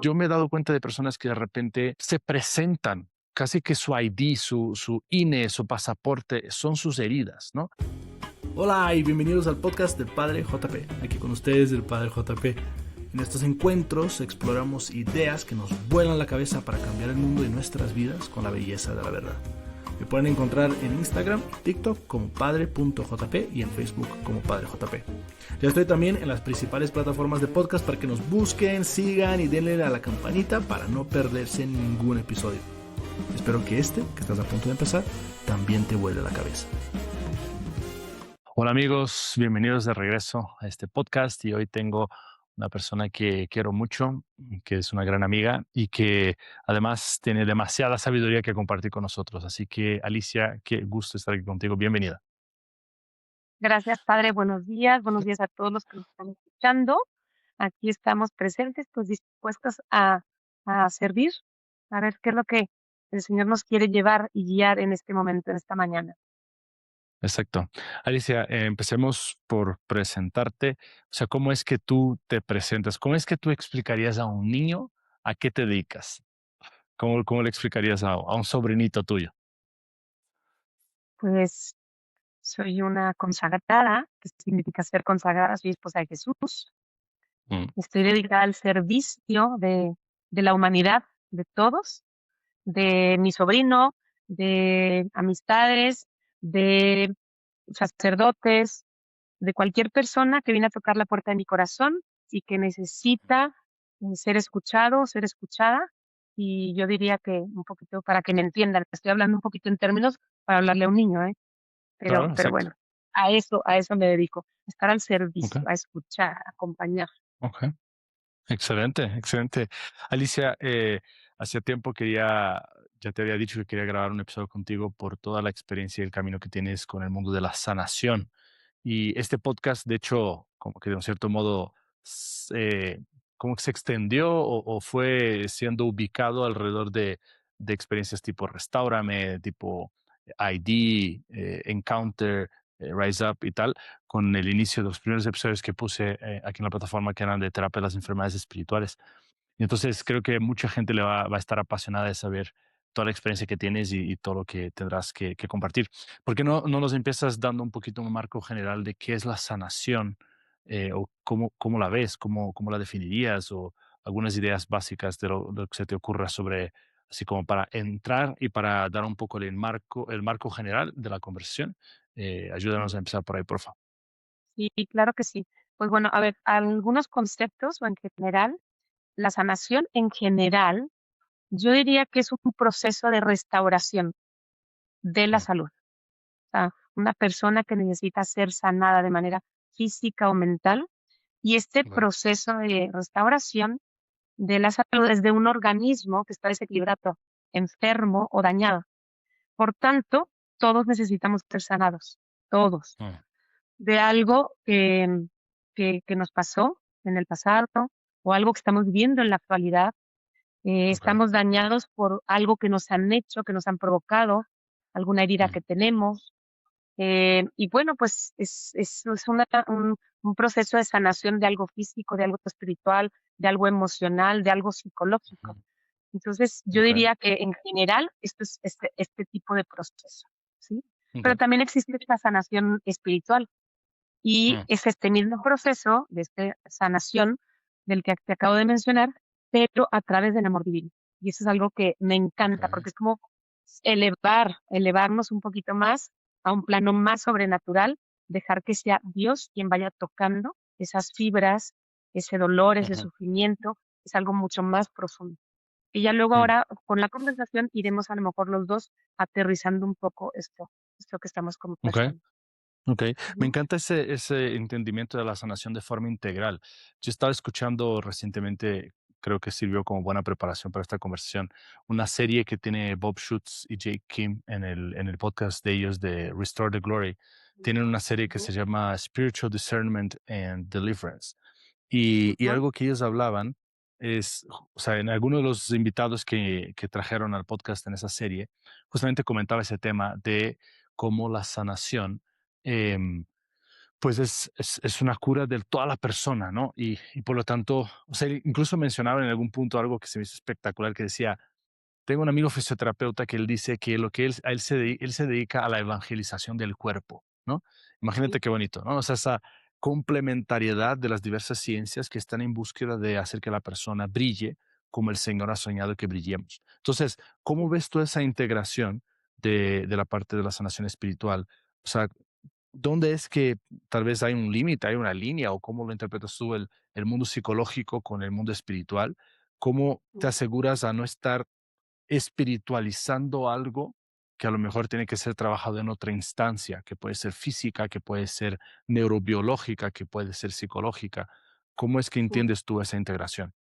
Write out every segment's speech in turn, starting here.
yo me he dado cuenta de personas que de repente se presentan, casi que su ID, su INE, su pasaporte, son sus heridas, ¿no? Hola y bienvenidos al podcast del Padre JP. Aquí con ustedes el Padre JP. En estos encuentros exploramos ideas que nos vuelan la cabeza para cambiar el mundo y nuestras vidas con la belleza de la verdad. Me pueden encontrar en Instagram y TikTok como padre.jp y en Facebook como Padre JP. Ya estoy también en las principales plataformas de podcast para que nos busquen, sigan y denle a la campanita para no perderse ningún episodio. Espero que que estás a punto de empezar, también te vuele la cabeza. Hola amigos, bienvenidos de regreso a este podcast y hoy tengo una persona que quiero mucho, que es una gran amiga y que además tiene demasiada sabiduría que compartir con nosotros. Así que Alicia, qué gusto estar aquí contigo. Bienvenida. Gracias, Padre. Buenos días a todos los que nos están escuchando. Aquí estamos presentes, pues dispuestos a servir, a ver qué es lo que el Señor nos quiere llevar y guiar en este momento, en esta mañana. Exacto. Alicia, empecemos por presentarte. O sea, ¿cómo es que tú te presentas? ¿Cómo es que tú explicarías a un niño a qué te dedicas? ¿Cómo le explicarías a un sobrinito tuyo? Pues soy una consagrada, que significa ser consagrada, soy esposa de Jesús. Mm, Estoy dedicada al servicio de la humanidad, de todos, de mi sobrino, de amistades, de sacerdotes, de cualquier persona que viene a tocar la puerta de mi corazón y que necesita ser escuchado, ser escuchada. Y yo diría que un poquito para que me entiendan, estoy hablando un poquito en términos para hablarle a un niño, ¿eh? claro, Pero exacto. bueno, a eso me dedico, a estar al Ok, servicio, a escuchar, a acompañar. ok. Excelente, excelente. Alicia, hacía tiempo ya te había dicho que quería grabar un episodio contigo por toda la experiencia y el camino que tienes con el mundo de la sanación. Y este podcast, de hecho, como que de un cierto modo, como que se extendió o fue siendo ubicado alrededor de experiencias tipo Restáurame, tipo ID, Encounter, Rise Up y tal, con el inicio de los primeros episodios que puse aquí en la plataforma que eran de terapia de las enfermedades espirituales. Y entonces creo que mucha gente va a estar apasionada de saber toda la experiencia que tienes y todo lo que tendrás que compartir. ¿Por qué no nos empiezas dando un poquito un marco general de qué es la sanación o cómo la ves, cómo la definirías o algunas ideas básicas de lo que se te ocurra sobre, así como para entrar y para dar un poco el marco general de la conversación? Ayúdanos a empezar por ahí, por favor. Sí, claro que sí. Pues bueno, a ver, algunos conceptos o en general, la sanación en general, yo diría que es un proceso de restauración de la Mm, salud. O sea, una persona que necesita ser sanada de manera física o mental, y este ok, proceso de restauración de la salud es de un organismo que está desequilibrado, enfermo o dañado. Por tanto, todos necesitamos ser sanados, todos, mm, de algo que nos pasó en el pasado o algo que estamos viviendo en la actualidad. ok, Estamos dañados por algo que nos han hecho, que nos han provocado, alguna herida mm, que tenemos. Y bueno, pues es un proceso de sanación de algo físico, de algo espiritual, de algo emocional, de algo psicológico. mm, Entonces, yo ok, diría que en general esto es este tipo de proceso, ¿sí? Pero ok, también existe esta sanación espiritual y mm, es este mismo proceso de esta sanación del que te acabo de mencionar, pero a través del amor divino. Y eso es algo que me ok, encanta porque es como elevarnos un poquito más a un plano más sobrenatural, dejar que sea Dios quien vaya tocando esas fibras, ese dolor, ese ujú, sufrimiento, es algo mucho más profundo. Y ya luego mm, ahora con la conversación iremos a lo mejor los 2 aterrizando un poco esto que estamos ok. conversando. Ok, me Ujú. encanta ese entendimiento de la sanación de forma integral. Yo estaba escuchando recientemente, creo que sirvió como buena preparación para esta conversación, una serie que tiene Bob Schutz y Jake Kim en el podcast de ellos de Restore the Glory. Tienen una serie que Ujú, se llama Spiritual Discernment and Deliverance. Y ujú, algo que ellos hablaban es, o sea, en algunos de los invitados que trajeron al podcast en esa serie, justamente comentaba ese tema de cómo la sanación em, pues es una cura de toda la persona, ¿no? Y por lo tanto, o sea, incluso mencionaba en algún punto algo que se me hizo espectacular, que decía, tengo un amigo fisioterapeuta que él dice que lo que él se dedica a la evangelización del cuerpo, ¿no? Sí, Imagínate qué bonito, ¿no? O sea, esa complementariedad de las diversas ciencias que están en búsqueda de hacer que la persona brille como el Señor ha soñado que brillemos. Entonces, ¿cómo sí. ves tú esa integración de la parte de la sanación espiritual? O sea, ¿dónde es que tal vez hay un límite, hay una línea, o cómo lo interpretas tú el mundo psicológico con el mundo espiritual? ¿Cómo te Mm, aseguras a no estar espiritualizando algo que a lo mejor tiene que ser trabajado en otra instancia, que puede ser física, que puede ser neurobiológica, que puede ser psicológica? ¿Cómo es que sí, entiendes tú esa integración?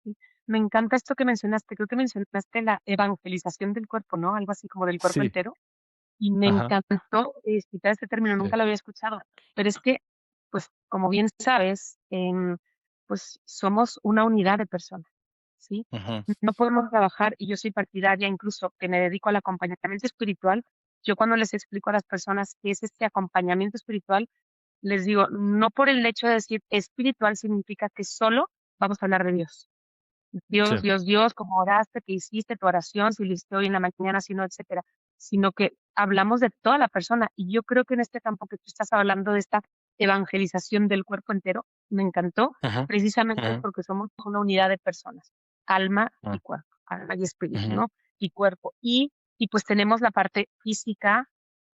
sí. Me encanta esto que mencionaste, creo que mencionaste la evangelización del cuerpo, ¿no? Algo así como del cuerpo Sí, entero. Y me ajá, encantó citar este término, sí, nunca lo había escuchado, pero es que, pues, como bien sabes, pues, somos una unidad de personas, ¿sí? ujú, No podemos trabajar, y yo soy partidaria, incluso que me dedico al acompañamiento espiritual, yo cuando les explico a las personas qué es este acompañamiento espiritual, les digo, no por el hecho de decir espiritual significa que solo vamos a hablar de Dios. sí, Dios, Dios, Dios, cómo oraste, qué hiciste, tu oración, si lo hiciste hoy en la mañana, si no, etcétera, sino que hablamos de toda la persona. Y yo creo que en este campo que tú estás hablando de esta evangelización del cuerpo entero, me encantó, ujú, precisamente ujú, porque somos una unidad de personas, alma ujú, y cuerpo, alma y espíritu, ujú, ¿no? Y cuerpo. Y pues tenemos la parte física,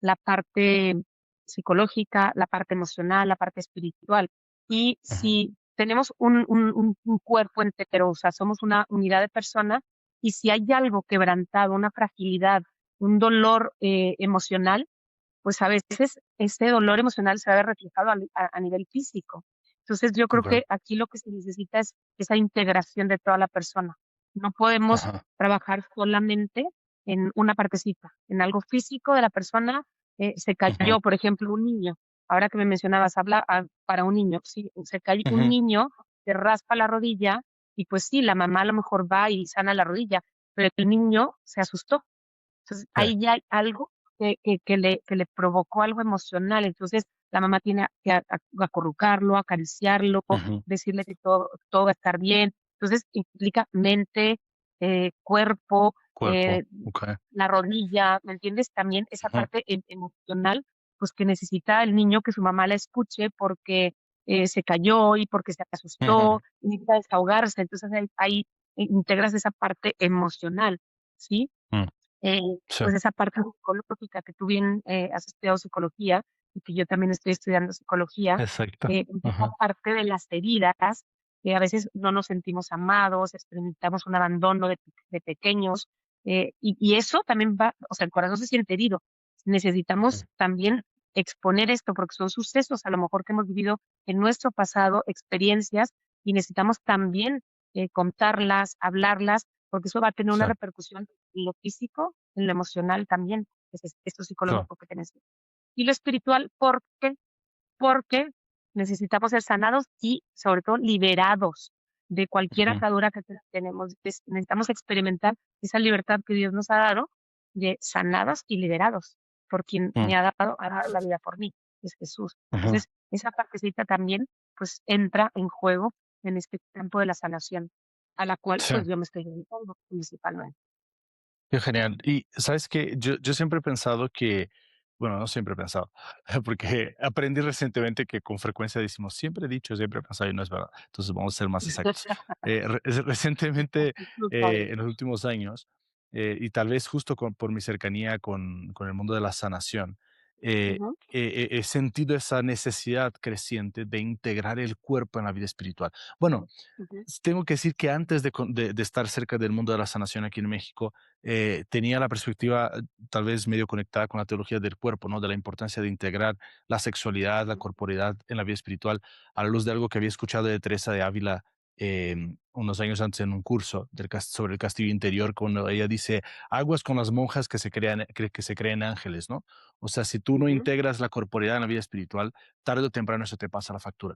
la parte psicológica, la parte emocional, la parte espiritual. Y ujú, si tenemos un cuerpo entero, o sea, somos una unidad de persona, y si hay algo quebrantado, una fragilidad, un dolor, emocional, pues, a veces ese dolor emocional se ve reflejado a nivel físico. Entonces, yo creo okey, que aquí lo que se necesita es esa integración de toda la persona. No podemos ajá, trabajar solamente en una partecita, en algo físico de la persona, se ujú, cayó, por ejemplo, un niño, ahora que me mencionabas, habla para un niño, sí, se cae un ujú, niño, se raspa la rodilla y, pues sí, la mamá a lo mejor va y sana la rodilla, pero el niño se asustó. Entonces, sí, ahí ya hay algo que le provocó algo emocional. Entonces, la mamá tiene que acurrucarlo, acariciarlo, ujú, decirle que todo va a estar bien. Entonces, implica mente, cuerpo, cuerpo, eh, okey, la rodilla, ¿me entiendes? También esa ujú, parte emocional, pues, que necesita el niño que su mamá la escuche porque, se cayó y porque se ujú, asustó, y necesita desahogarse. Entonces, ahí integras esa parte emocional, ¿sí? mm, eh, sí, pues esa parte psicológica que tú bien has estudiado psicología y que yo también estoy estudiando psicología, exacto, esa ajá, parte de las heridas, que a veces no nos sentimos amados, experimentamos un abandono de pequeños, y eso también va, o sea, el corazón se siente herido. ujú, Necesitamos también exponer esto porque son sucesos a lo mejor que hemos vivido en nuestro pasado, experiencias, y necesitamos también contarlas, hablarlas, porque eso va a tener sí, una repercusión en lo físico, en lo emocional también, es esto claro, psicológico que tienes. Y lo espiritual, porque necesitamos ser sanados y, sobre todo, liberados de cualquier ujú, atadura que tenemos. Necesitamos experimentar esa libertad que Dios nos ha dado de sanados y liberados por quien mm, me ha dado la vida por mí, es Jesús. ujú, Entonces, esa partecita también, pues, entra en juego en este campo de la sanación, a la cual, sí. pues, yo me estoy dedicando principalmente. Qué genial. Y sabes que yo siempre he pensado que, bueno, no siempre he pensado, porque aprendí recientemente que con frecuencia decimos, siempre he dicho, siempre he pensado y no es verdad. Entonces vamos a ser más exactos. Recientemente, Disculpa. en los últimos años, y tal vez justo por mi cercanía con el mundo de la sanación, Ujú, he sentido esa necesidad creciente de integrar el cuerpo en la vida espiritual. Bueno, ujú, tengo que decir que antes de estar cerca del mundo de la sanación aquí en México, tenía la perspectiva tal vez medio conectada con la teología del cuerpo, ¿no? De la importancia de integrar la sexualidad, la ujú, corporeidad en la vida espiritual, a la luz de algo que había escuchado de Teresa de Ávila unos años antes en un curso sobre el castillo interior, cuando ella dice, aguas con las monjas que se creen ángeles, ¿no? O sea, si tú no ujú. integras la corporeidad en la vida espiritual, tarde o temprano eso te pasa la factura.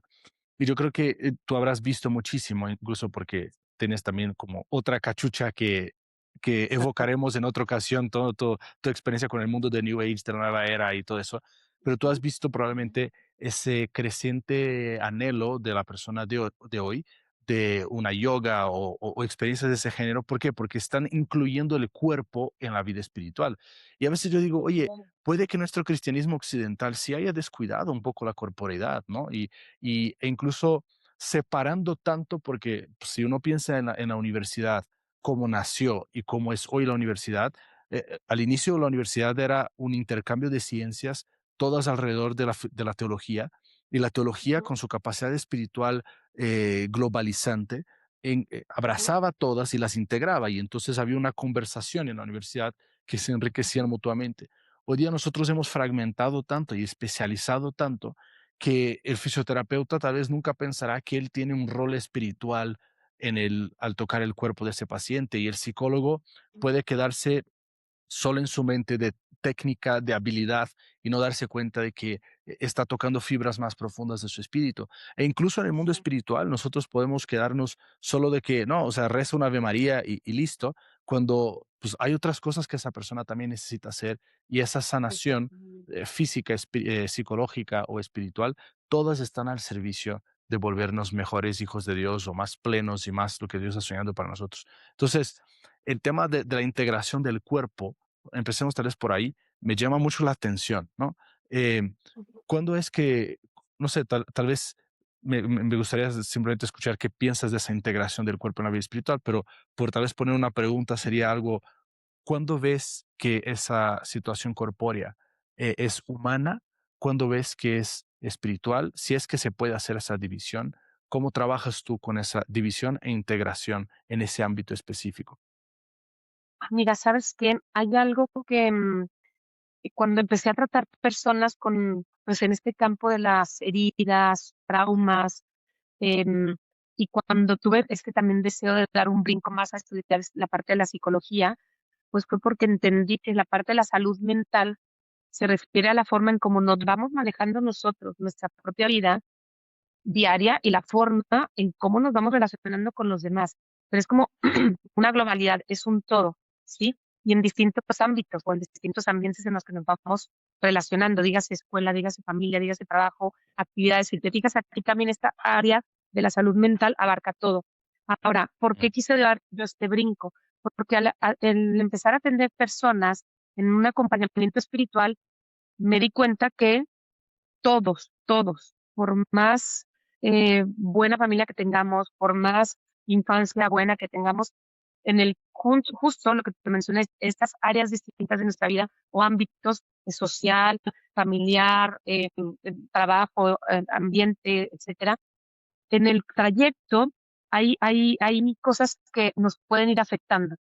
Y yo creo que, tú habrás visto muchísimo, incluso porque tienes también como otra cachucha que evocaremos en otra ocasión, todo tu experiencia con el mundo de New Age, de la nueva era y todo eso. pero tú has visto probablemente ese creciente anhelo de la persona de hoy de una yoga o experiencias de ese género. ¿Por qué? Porque están incluyendo el cuerpo en la vida espiritual. Y a veces yo digo, oye, Claro. puede que nuestro cristianismo occidental sí haya descuidado un poco la corporeidad, ¿no? E incluso separando tanto, porque pues, si uno piensa en la universidad, cómo nació y cómo es hoy la universidad, al inicio la universidad era un intercambio de ciencias, todas alrededor de la teología, y la teología Ujú, con su capacidad espiritual globalizante ujú, abrazaba a todas y las integraba, y entonces había una conversación en la universidad que se enriquecían ujú, mutuamente. Hoy día nosotros hemos fragmentado tanto y especializado tanto que el fisioterapeuta tal vez nunca pensará que él tiene un rol espiritual al tocar el cuerpo de ese paciente, y el psicólogo ujú, puede quedarse solo en su mente de técnica, de habilidad, y no darse cuenta de que está tocando fibras más profundas de su espíritu. E incluso en el mundo sí, espiritual nosotros podemos quedarnos solo de que, no, o sea, reza una Ave María y listo, cuando pues, hay otras cosas que esa persona también necesita hacer, y esa sanación exactamente. física, psicológica o espiritual, todas están al servicio de volvernos mejores hijos de Dios o más plenos y más lo que Dios ha soñado para nosotros. Entonces, el tema de la integración del cuerpo, empecemos tal vez por ahí, me llama mucho la atención, ¿no? Em, Ujú. ¿Cuándo es que, no sé, tal vez me gustaría simplemente escuchar qué piensas de esa integración del cuerpo en la vida espiritual, pero por tal vez poner una pregunta sería algo, ¿cuándo ves que esa situación corpórea es humana? ¿Cuándo ves que es espiritual? Si es que se puede hacer esa división, ¿cómo trabajas tú con esa división e integración en ese ámbito específico? Mira, ¿sabes qué? Hay algo que, cuando empecé a tratar personas con, pues, en este campo de las heridas, traumas, em, y cuando tuve este también deseo de dar un brinco más a estudiar la parte de la psicología, pues fue porque entendí que la parte de la salud mental se refiere a la forma en cómo nos vamos manejando nosotros, nuestra propia vida diaria y la forma en cómo nos vamos relacionando con los demás. Pero es como una globalidad, es un todo, ¿sí? Y en distintos ámbitos o en distintos ambientes en los que nos vamos relacionando, dígase escuela, dígase familia, dígase trabajo, actividades. Si te fijas, aquí también esta área de la salud mental abarca todo. Ahora, ¿por qué Mm, quise dar yo este brinco? Porque al empezar a atender personas en un acompañamiento espiritual, me di cuenta que todos, por más buena familia que tengamos, por más infancia buena que tengamos, en el justo lo que te mencioné, estas áreas distintas de nuestra vida o ámbitos social, familiar, trabajo, ambiente, etcétera. En el trayecto hay cosas que nos pueden ir afectando.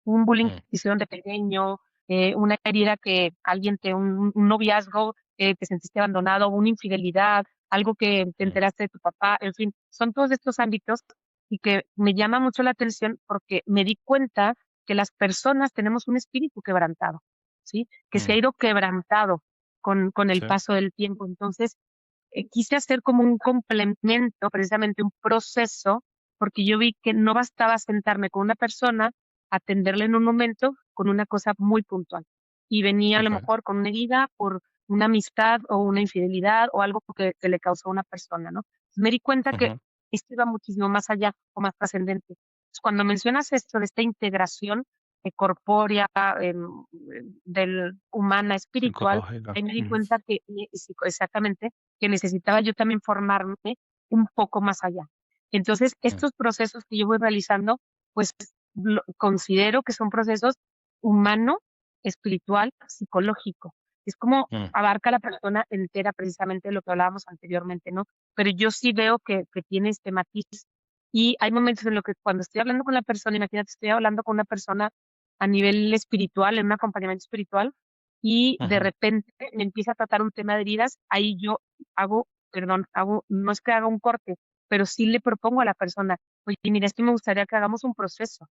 Un bullying que mm, te hicieron de pequeño, una herida que alguien te un noviazgo, te sentiste abandonado, una infidelidad, algo que te mm, enteraste de tu papá, en fin, son todos estos ámbitos y que me llama mucho la atención porque me di cuenta que las personas tenemos un espíritu quebrantado, ¿sí? Que se ha mm, ido quebrantado con el sí, paso del tiempo. Entonces, quise hacer como un complemento, precisamente un proceso, porque yo vi que no bastaba sentarme con una persona, atenderle en un momento con una cosa muy puntual. Y venía a lo okey, mejor con una herida por una amistad o una infidelidad o algo que le causó a una persona, ¿no? Me di cuenta que ujú, esto iba muchísimo más allá o más trascendente. Cuando mencionas esto de esta integración corpórea, del humana espiritual, psicológica, ahí me di ujú, cuenta que, exactamente, que necesitaba yo también formarme un poco más allá. Entonces, mm, estos procesos que yo voy realizando, pues considero que son procesos humano, espiritual, psicológico. Es como mm, abarca a la persona entera, precisamente lo que hablábamos anteriormente, ¿no? Pero yo sí veo que tiene este matiz. Y hay momentos en los que cuando estoy hablando con la persona, imagínate, estoy hablando con una persona a nivel espiritual, en un acompañamiento espiritual, y de ujú, repente me empieza a tratar un tema de heridas, ahí yo no es que haga un corte, pero sí le propongo a la persona, oye, mira, es que me gustaría que hagamos un proceso.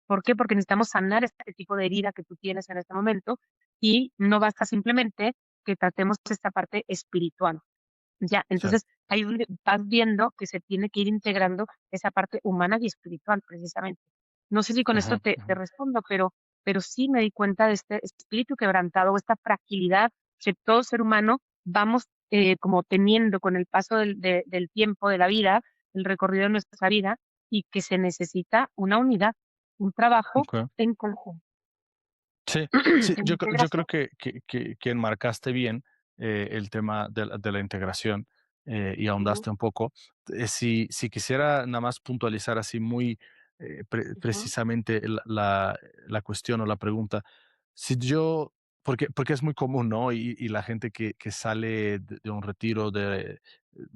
¿Por qué? Porque necesitamos sanar este tipo de herida que tú tienes en este momento y no basta simplemente que tratemos esta parte espiritual. Ya, sí, entonces ahí es donde vas viendo que se tiene que ir integrando esa parte humana y espiritual, precisamente. No sé si con esto ujú, te ujú, respondo, pero sí me di cuenta de este espíritu quebrantado o esta fragilidad de todo ser humano vamos como teniendo con el paso del tiempo, de la vida, el recorrido de nuestra vida, y que se necesita una unidad, un trabajo okey. en conjunto, Sí, sí, en yo creo integración. que enmarcaste bien, el tema de la integración, y Ujú, ahondaste un poco. Si quisiera nada más puntualizar así muy, ujú, precisamente la cuestión o la pregunta, si yo porque es muy común, ¿no? Y la gente que sale de un retiro de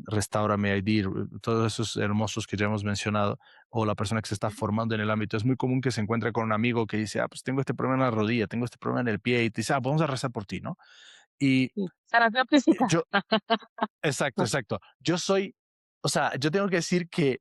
Restáurame, Aidir, todos esos hermosos que ya hemos mencionado, o la persona que se está ujú, formando en el ámbito, es muy común que se encuentre con un amigo que dice, pues tengo este problema en la rodilla, tengo este problema en el pie, y te dice, vamos a rezar por ti, ¿no? Y sí, sanación física. yo, exacto, exacto. Yo soy, o sea, yo tengo que decir que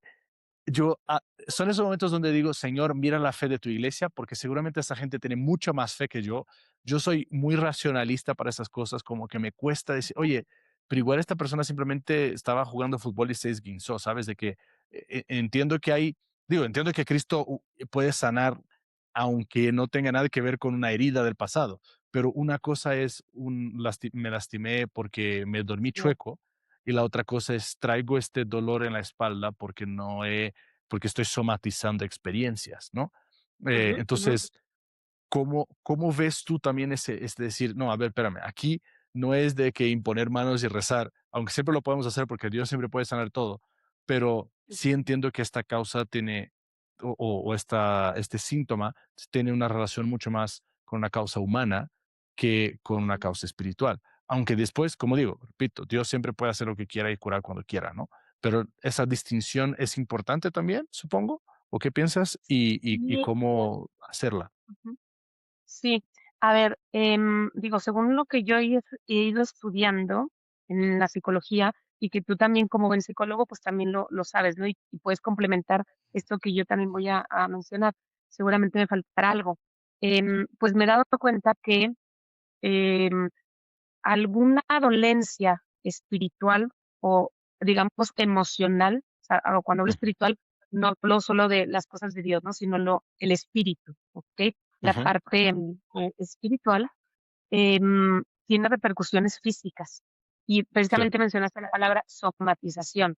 yo, son esos momentos donde digo, Señor, mira la fe de tu iglesia, porque seguramente esa gente tiene mucha más fe que yo. Yo soy muy racionalista para esas cosas, como que me cuesta decir, oye, pero igual esta persona simplemente estaba jugando fútbol y se esguinzó, ¿sabes? De que entiendo que hay, digo, entiendo que Cristo puede sanar, aunque no tenga nada que ver con una herida del pasado, pero una cosa es, me lastimé porque me dormí Claro, chueco, y la otra cosa es, traigo este dolor en la espalda porque no he porque estoy somatizando experiencias, ¿no? ujú, ujú, Entonces, ¿cómo ves tú también es decir, no, a ver, espérame, aquí no es de que imponer manos y rezar, aunque siempre lo podemos hacer porque Dios siempre puede sanar todo, pero sí ujú, entiendo que esta causa tiene, este síntoma tiene una relación mucho más con una causa humana que con una ujú. causa espiritual. Aunque después, como digo, repito, Dios siempre puede hacer lo que quiera y curar cuando quiera, ¿no? Pero esa distinción es importante también, supongo. ¿O qué piensas? Y Sí, claro, cómo hacerla. ujú. Sí, a ver, digo, según lo que yo he ido estudiando en la psicología y que tú también como buen psicólogo, pues también lo sabes, ¿no? Y puedes complementar esto que yo también voy a mencionar. Seguramente me faltará algo. Pues me he dado cuenta que em, alguna dolencia espiritual o, digamos, emocional, o sea, cuando hablo Ujú, espiritual, no hablo solo de las cosas de Dios, ¿no? Sino el espíritu, ¿ok? La ujú, parte espiritual tiene repercusiones físicas. Y sí, precisamente mencionaste la palabra somatización.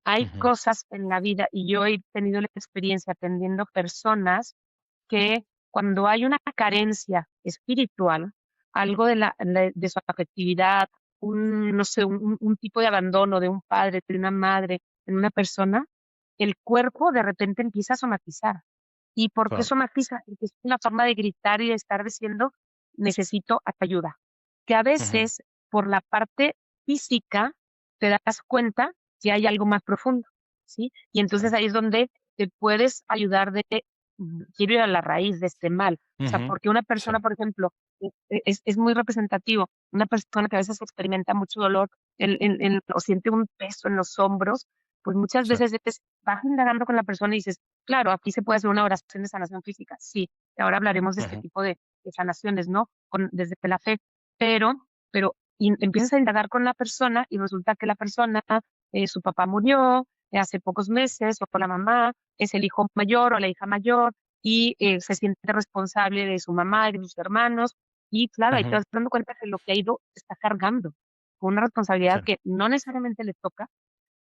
Hay ujú, cosas en la vida, y yo he tenido la experiencia atendiendo personas que cuando hay una carencia espiritual, algo de su afectividad, no sé, un tipo de abandono de un padre, de una madre, en una persona, el cuerpo de repente empieza a somatizar. ¿Y por qué claro. somatiza? Porque es una forma de gritar y de estar diciendo, necesito ayuda. Que a Ujú, veces, por la parte física, te das cuenta que hay algo más profundo, ¿sí? Y sí, entonces ahí es donde te puedes ayudar quiero ir a la raíz de este mal. O sea, ujú, porque una sí, persona, por ejemplo, es muy representativo, una persona que a veces experimenta mucho dolor o siente un peso en los hombros, pues muchas sí, veces vas indagando con la persona y dices, claro, aquí se puede hacer una oración de sanación física. Sí, ahora hablaremos de este ujú, tipo de sanaciones, ¿no? Desde la fe, pero, empiezas a indagar con la persona y resulta que la persona, su papá murió hace pocos meses, o con la mamá, es el hijo mayor o la hija mayor, y se siente responsable de su mamá y de sus hermanos. Y claro, ahí te ujú, vas dando cuenta que lo que ha ido está cargando con una sí, responsabilidad que no necesariamente le toca,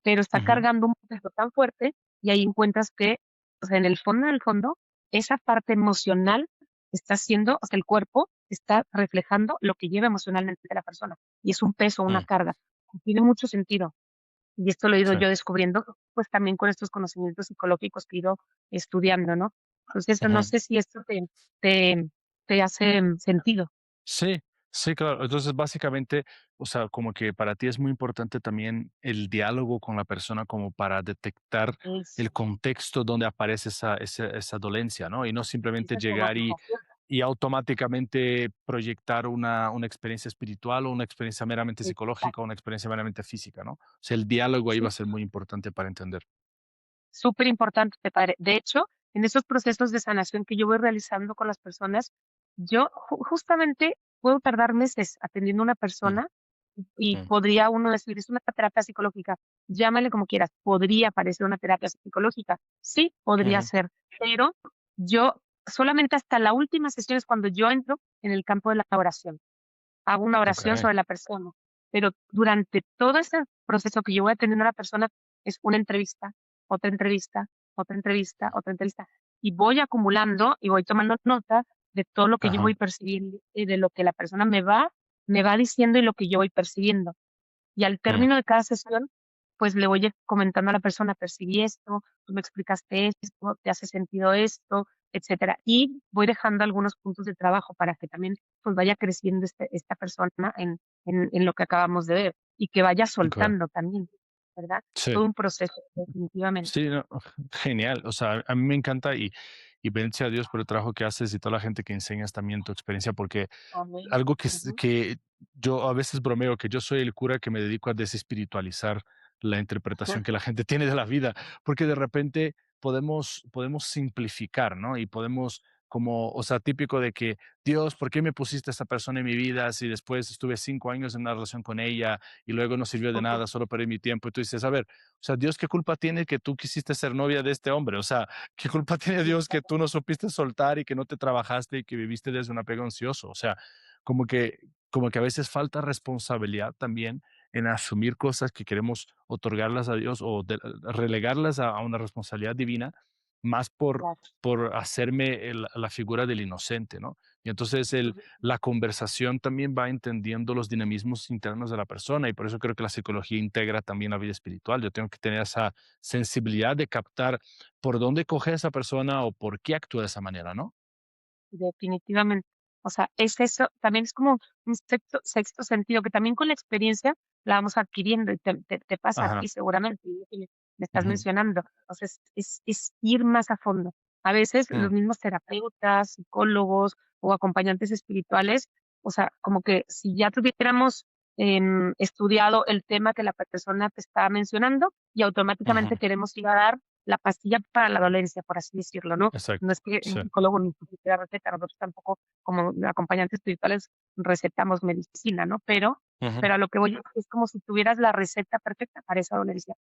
pero está ujú, cargando un peso tan fuerte, y ahí encuentras que, o sea, en el fondo, esa parte emocional está haciendo, o sea, el cuerpo está reflejando lo que lleva emocionalmente la persona, y es un peso, una mm, carga. Tiene mucho sentido. Y esto lo he ido sí, yo descubriendo, pues también con estos conocimientos psicológicos que he ido estudiando, ¿no? Entonces, no ujú. sé si esto te, te hace sentido. Sí, sí, claro. Entonces, básicamente, o sea, como que para ti es muy importante también el diálogo con la persona como para detectar el Eso, contexto donde aparece esa dolencia, ¿no? Y no simplemente esa llegar somatización. y automáticamente proyectar una experiencia espiritual o una experiencia meramente psicológica o Exacto. una experiencia meramente física, ¿no? O sea, el diálogo ahí va Sí, a ser muy importante para entender. súper importante, padre. De hecho, en esos procesos de sanación que yo voy realizando con las personas, yo justamente puedo tardar meses atendiendo a una Mm, persona, y mm, podría uno decir, es una terapia psicológica, llámale como quieras, podría parecer una terapia psicológica, sí, podría ujú, ser, pero yo solamente hasta la última sesión es cuando yo entro en el campo de la oración, hago una ok, oración sobre la persona. pero durante todo ese proceso que yo voy atendiendo a la persona es una entrevista, otra entrevista, otra entrevista, otra entrevista, y voy acumulando y voy tomando nota de todo lo que yo voy Ajá, percibiendo y de lo que la persona me va diciendo y lo que yo voy percibiendo. Y al mm, término de cada sesión, pues le voy comentando a la persona, percibí esto, tú me explicaste esto, te hace sentido esto, etcétera. Y voy dejando algunos puntos de trabajo para que también pues vaya creciendo esta persona en lo que acabamos de ver y que vaya okey. soltando también, ¿verdad? Sí. Todo un proceso, definitivamente. Sí, no, genial. O sea, a mí me encanta y bendice a Dios por el trabajo que haces y toda la gente que enseñas también tu experiencia, porque Amén. algo Ujú. que yo a veces bromeo, que yo soy el cura que me dedico a desespiritualizar la interpretación que la gente tiene de la vida, porque de repente podemos simplificar, ¿no? Y podemos como, o sea, típico de que, Dios, ¿por qué me pusiste a esta persona en mi vida si después estuve 5 años en una relación con ella y luego no sirvió de Ujú. nada, solo perdí mi tiempo? Y tú dices, a ver, o sea, Dios, ¿qué culpa tiene que tú quisiste ser novia de este hombre? O sea, ¿qué culpa tiene Dios que tú no supiste soltar y que no te trabajaste y que viviste desde un apego ansioso? O sea, como que, como que a veces falta responsabilidad también en asumir cosas que queremos otorgarlas a Dios o relegarlas a una responsabilidad divina, más Claro. por hacerme la figura del inocente, ¿no? Y entonces Ujú. la conversación también va entendiendo los dinamismos internos de la persona y por eso creo que la psicología integra también la vida espiritual. Yo tengo que tener esa sensibilidad de captar por dónde coge esa persona o por qué actúa de esa manera, ¿no? Definitivamente. O sea, es eso, también es como un sexto sentido que también con la experiencia la vamos adquiriendo y te pasa a ti Ajá. seguramente, y lo que me estás Ujú. mencionando. Entonces, es ir más a fondo. A veces Mm, los mismos terapeutas, psicólogos o acompañantes espirituales, o sea, como que si ya tuviéramos estudiado el tema que la persona te está mencionando y ujú. automáticamente queremos ir a dar la pastilla para la dolencia, por así decirlo, ¿no? No Exacto. es que un Sí. psicólogo ni siquiera receta, nosotros tampoco, como acompañantes espirituales, recetamos medicina, ¿no? Ujú. Pero a lo que voy es como si tuvieras la receta perfecta para esa dolencia.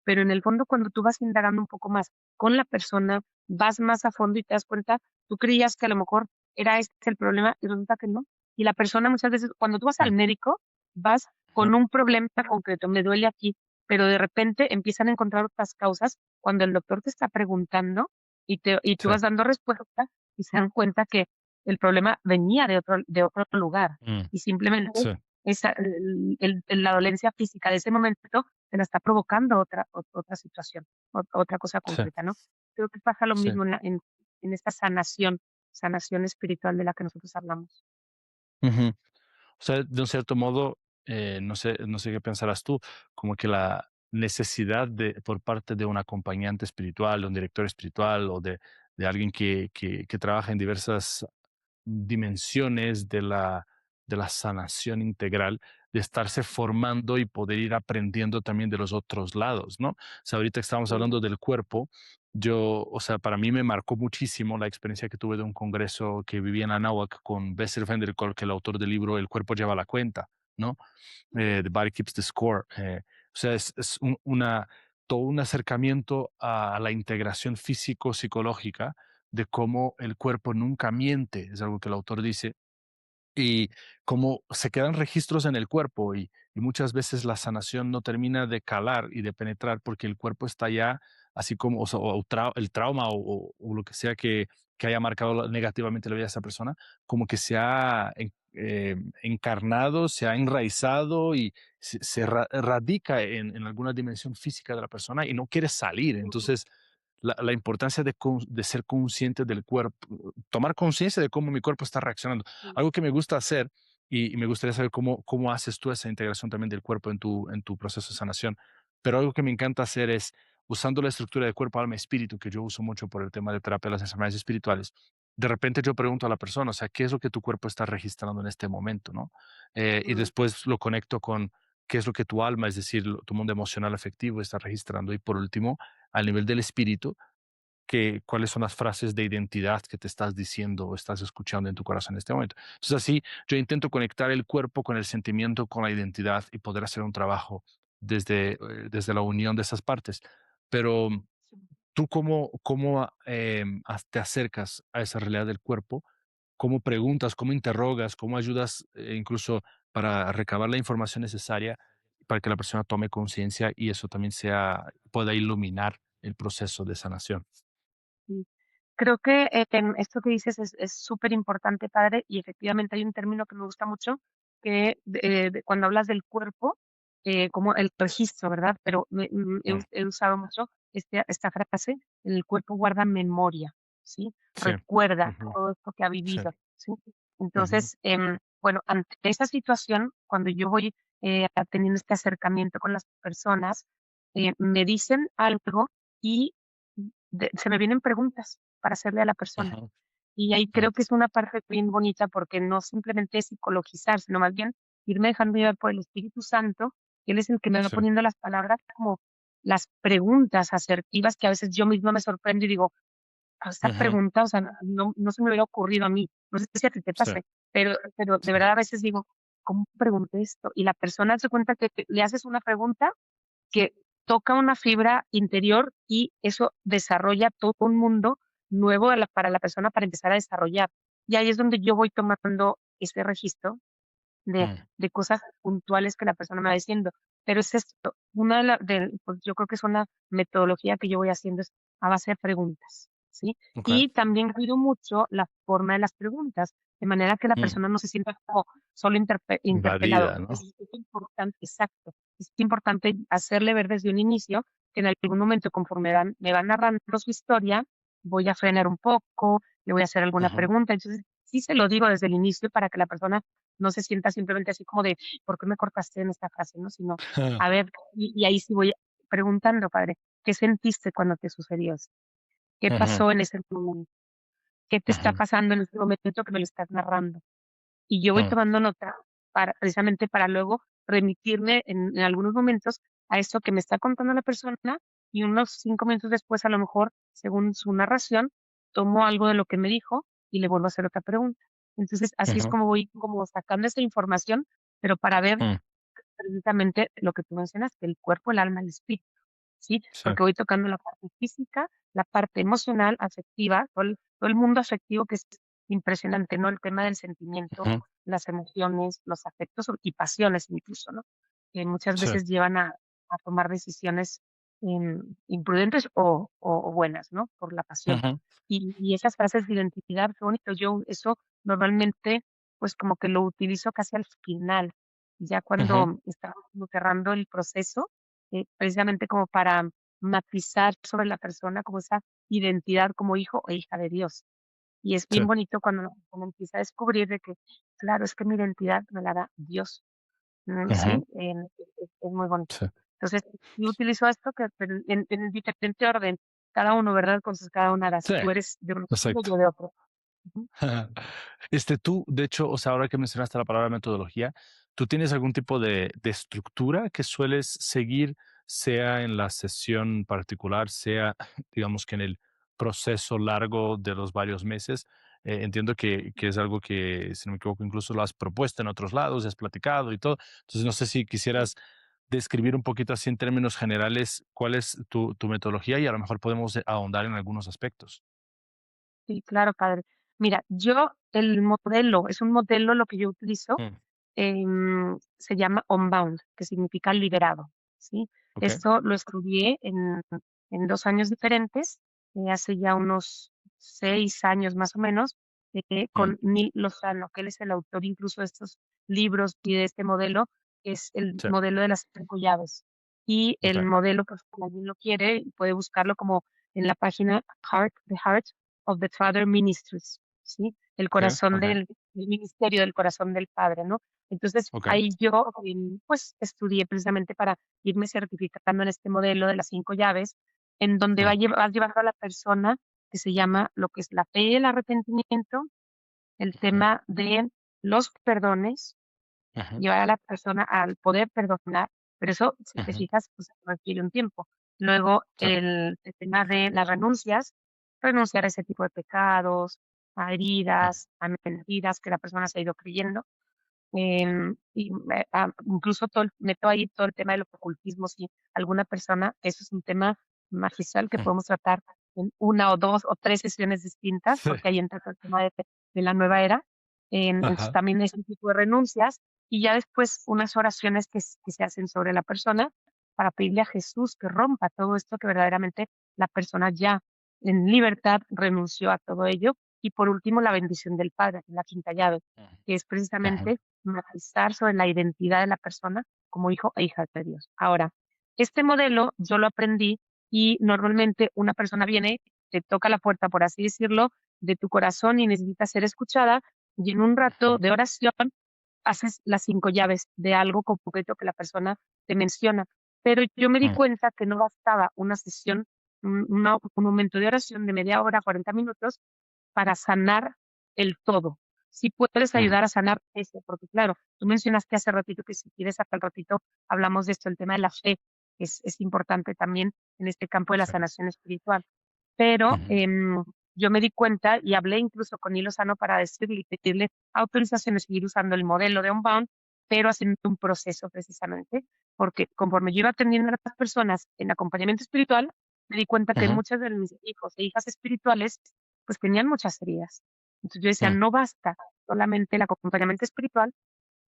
Pero en el fondo, cuando tú vas indagando un poco más con la persona, vas más a fondo y te das cuenta, tú creías que a lo mejor era este el problema y resulta que no. Y la persona muchas veces, cuando tú vas al Mm, médico, vas ujú. con un problema concreto, me duele aquí, pero de repente empiezan a encontrar otras causas cuando el doctor te está preguntando y tú Sí. vas dando respuesta y se dan cuenta que el problema venía de otro lugar Mm, y simplemente sí. esa la dolencia física de ese momento te la está provocando otra situación, otra cosa Sí. concreta, ¿no? Creo que pasa lo Sí. mismo en esta sanación espiritual de la que nosotros hablamos. Ujú. O sea, de un cierto modo, no sé qué pensarás tú, como que la necesidad de por parte de un acompañante espiritual, de un director espiritual o de alguien que trabaja en diversas dimensiones de la sanación integral, de estarse formando y poder ir aprendiendo también de los otros lados, ¿no? O sea, ahorita que estamos Sí. hablando del cuerpo, yo, o sea, para mí me marcó muchísimo la experiencia que tuve de un congreso que viví en Anáhuac con Bessel van der Kolk, el autor del libro El cuerpo lleva la cuenta, ¿no? The Body Keeps the Score. O sea, es todo un acercamiento a la integración físico-psicológica de cómo el cuerpo nunca miente, es algo que el autor dice, y cómo se quedan registros en el cuerpo y muchas veces la sanación no termina de calar y de penetrar porque el cuerpo está ya así como, o sea, el trauma o lo que sea que haya marcado negativamente la vida de esa persona, como que se ha encarnado, se ha enraizado y radica en alguna dimensión física de la persona y no quiere salir. Ujú. Entonces, la importancia de ser consciente del cuerpo, tomar conciencia de cómo mi cuerpo está reaccionando. Sí. Algo que me gusta hacer y me gustaría saber cómo haces tú esa integración también del cuerpo en tu proceso de sanación. Pero algo que me encanta hacer es, usando la estructura de cuerpo, alma, espíritu, que yo uso mucho por el tema de terapia de las enfermedades espirituales, de repente yo pregunto a la persona, o sea, ¿qué es lo que tu cuerpo está registrando en este momento, no? Y Mm. después lo conecto con qué es lo que tu alma, es decir, tu mundo emocional afectivo está registrando. Y por último, al nivel del espíritu, cuáles son las frases de identidad que te estás diciendo o estás escuchando en tu corazón en este momento. Entonces, así yo intento conectar el cuerpo con el sentimiento, con la identidad y poder hacer un trabajo desde la unión de esas partes. Pero Sí. tú te acercas a esa realidad del cuerpo, cómo preguntas, cómo interrogas, cómo ayudas incluso para recabar la información necesaria para que la persona tome conciencia y eso también pueda iluminar el proceso de sanación. Sí. Creo que, esto que dices es súper importante, padre, y efectivamente hay un término que me gusta mucho, que cuando hablas del cuerpo, como el registro, ¿verdad? Pero Mm, he usado mucho esta frase: "El cuerpo guarda memoria", ¿sí? sí. Recuerda Ujú, todo esto que ha sí. vivido, ¿sí? Ujú, Entonces, bueno, ante esa situación, cuando yo voy, teniendo este acercamiento con las personas, me dicen algo y se me vienen preguntas para hacerle a la persona. ujú, Y ahí mm, creo que es una parte bien bonita porque no simplemente es psicologizar, sino más bien irme dejando llevar por el Espíritu Santo, que Él es el que me va sí. poniendo las palabras como las preguntas asertivas que a veces yo misma me sorprendo y digo: "Ah, esta Ujú, pregunta, o sea, no se me hubiera ocurrido a mí". No sé si a ti te sí, pase, pero de sí. verdad a veces digo: "¿Cómo pregunté esto?". Y la persona se cuenta que le haces una pregunta que toca una fibra interior y eso desarrolla todo un mundo nuevo para la persona para empezar a desarrollar. Y ahí es donde yo voy tomando ese registro de Mm, cosas puntuales que la persona me va diciendo. Pero es esto, una pues, yo creo que es una metodología que yo voy haciendo es a base de preguntas, ¿sí? okey. Y también cuido mucho la forma de las preguntas, de manera que la Mm, persona no se sienta como solo interpelado. invadida, ¿no? Es importante, exacto, es importante hacerle ver desde un inicio que en algún momento, conforme me van narrando su historia, voy a frenar un poco, le voy a hacer alguna Ujú. pregunta. Entonces, sí se lo digo desde el inicio para que la persona no se sienta simplemente así como de, ¿por qué me cortaste en esta frase? ¿No? Sino, a ver, y ahí sí voy preguntando, padre, ¿qué sentiste cuando te sucedió eso? ¿Qué Ujú, pasó en ese momento? ¿Qué te está ujú, pasando en este momento que me lo estás narrando? Y yo voy mm, tomando nota precisamente para luego remitirme en algunos momentos a esto que me está contando la persona y unos 5 minutos después, a lo mejor, según su narración, tomo algo de lo que me dijo y le vuelvo a hacer otra pregunta. Entonces, así es ujú, como voy como sacando esa información, pero para ver mm, precisamente lo que tú mencionaste, el cuerpo, el alma, el espíritu, ¿sí? sí. Porque voy tocando la parte física, la parte emocional, afectiva, todo el mundo afectivo que es impresionante, ¿no? El tema del sentimiento, Ujú, las emociones, los afectos y pasiones incluso, ¿no? Que muchas sí. veces llevan a tomar decisiones imprudentes o buenas, ¿no? Por la pasión. Ujú, Y esas frases de identidad, qué bonito. Yo eso normalmente, pues como que lo utilizo casi al final, ya ujú, cuando estamos como cerrando el proceso, precisamente como para matizar sobre la persona como esa identidad como hijo o hija de Dios. Y es sí. bien bonito cuando uno empieza a descubrir de que, claro, es que mi identidad me la da Dios, Ujú, ¿sí? Es muy bonito. sí. Entonces, yo utilizo esto que pero en diferente orden, cada uno, ¿verdad? Con sus cada una Sí, tú eres de un estilo, exacto. yo de otro. Ujú. Tú, de hecho, o sea, ahora que mencionaste la palabra metodología, ¿tú tienes algún tipo de estructura que sueles seguir, sea en la sesión particular, sea, digamos que en el proceso largo de los varios meses? Entiendo que es algo que, si no me equivoco, incluso lo has propuesto en otros lados, has platicado y todo. Entonces, no sé si quisieras describir un poquito así en términos generales cuál es tu metodología y a lo mejor podemos ahondar en algunos aspectos. Sí, claro, padre. Mira, yo el modelo, es un modelo lo que yo utilizo, Mm, se llama Unbound, que significa liberado, ¿sí? ok. Esto lo estudié en 2 años diferentes, hace ya unos 6 años más o menos, Mm, con Neil Lozano, que él es el autor incluso de estos libros y de este modelo, que es el sí, modelo de las 5 llaves. Y el ok. modelo, pues, si alguien lo quiere, puede buscarlo como en la página The Heart of the Father Ministries, ¿sí? El Ok, corazón ok, del ministerio del corazón del Padre, ¿no? Entonces, ok. ahí yo, pues, estudié precisamente para irme certificando en este modelo de las 5 llaves, en donde Mm, vas llevando a la persona que se llama lo que es la fe y el arrepentimiento, el ujú, tema de los perdones, ujú, llevar a la persona al poder perdonar, pero eso, si te ujú, fijas, pues requiere un tiempo. Luego, sí, el tema de las renuncias, renunciar a ese tipo de pecados, a mm, heridas, a mentiras que la persona se ha ido creyendo. Incluso meto ahí todo el tema de los ocultismos, si alguna persona, eso es un tema magistral que mm, podemos tratar en una o 2 o 3 sesiones distintas, sí, porque ahí entra todo el tema de la nueva era. Entonces, ajá, también ese tipo de renuncias. y ya después unas oraciones que se hacen sobre la persona para pedirle a Jesús que rompa todo esto, que verdaderamente la persona ya en libertad renunció a todo ello. Y por último, la bendición del Padre, la quinta llave, Ujú, que es ujú, precisamente matizar sobre la identidad de la persona como hijo e hija de Dios. Ahora, este modelo yo lo aprendí y normalmente una persona viene, te toca la puerta, por así decirlo, de tu corazón y necesita ser escuchada y en un rato ujú, de oración haces las 5 llaves de algo concreto que la persona te menciona. Pero yo me di ujú, cuenta que no bastaba una sesión, un momento de oración de media hora, 40 minutos, para sanar el todo. Sí puedes ujú. ayudar a sanar eso, porque claro, tú mencionaste hace ratito que si quieres hasta el ratito hablamos de esto, el tema de la fe es importante también en este campo de la Sí. sanación espiritual. Pero, Ujú, yo me di cuenta y hablé incluso con Hilo Sano para decirle y pedirle autorización de seguir usando el modelo de Unbound, pero haciendo un proceso precisamente, porque conforme yo iba atendiendo a las personas en acompañamiento espiritual, me di cuenta que ujú, muchos de mis hijos e hijas espirituales, pues tenían muchas heridas. Entonces yo decía, mm, no basta solamente el acompañamiento espiritual,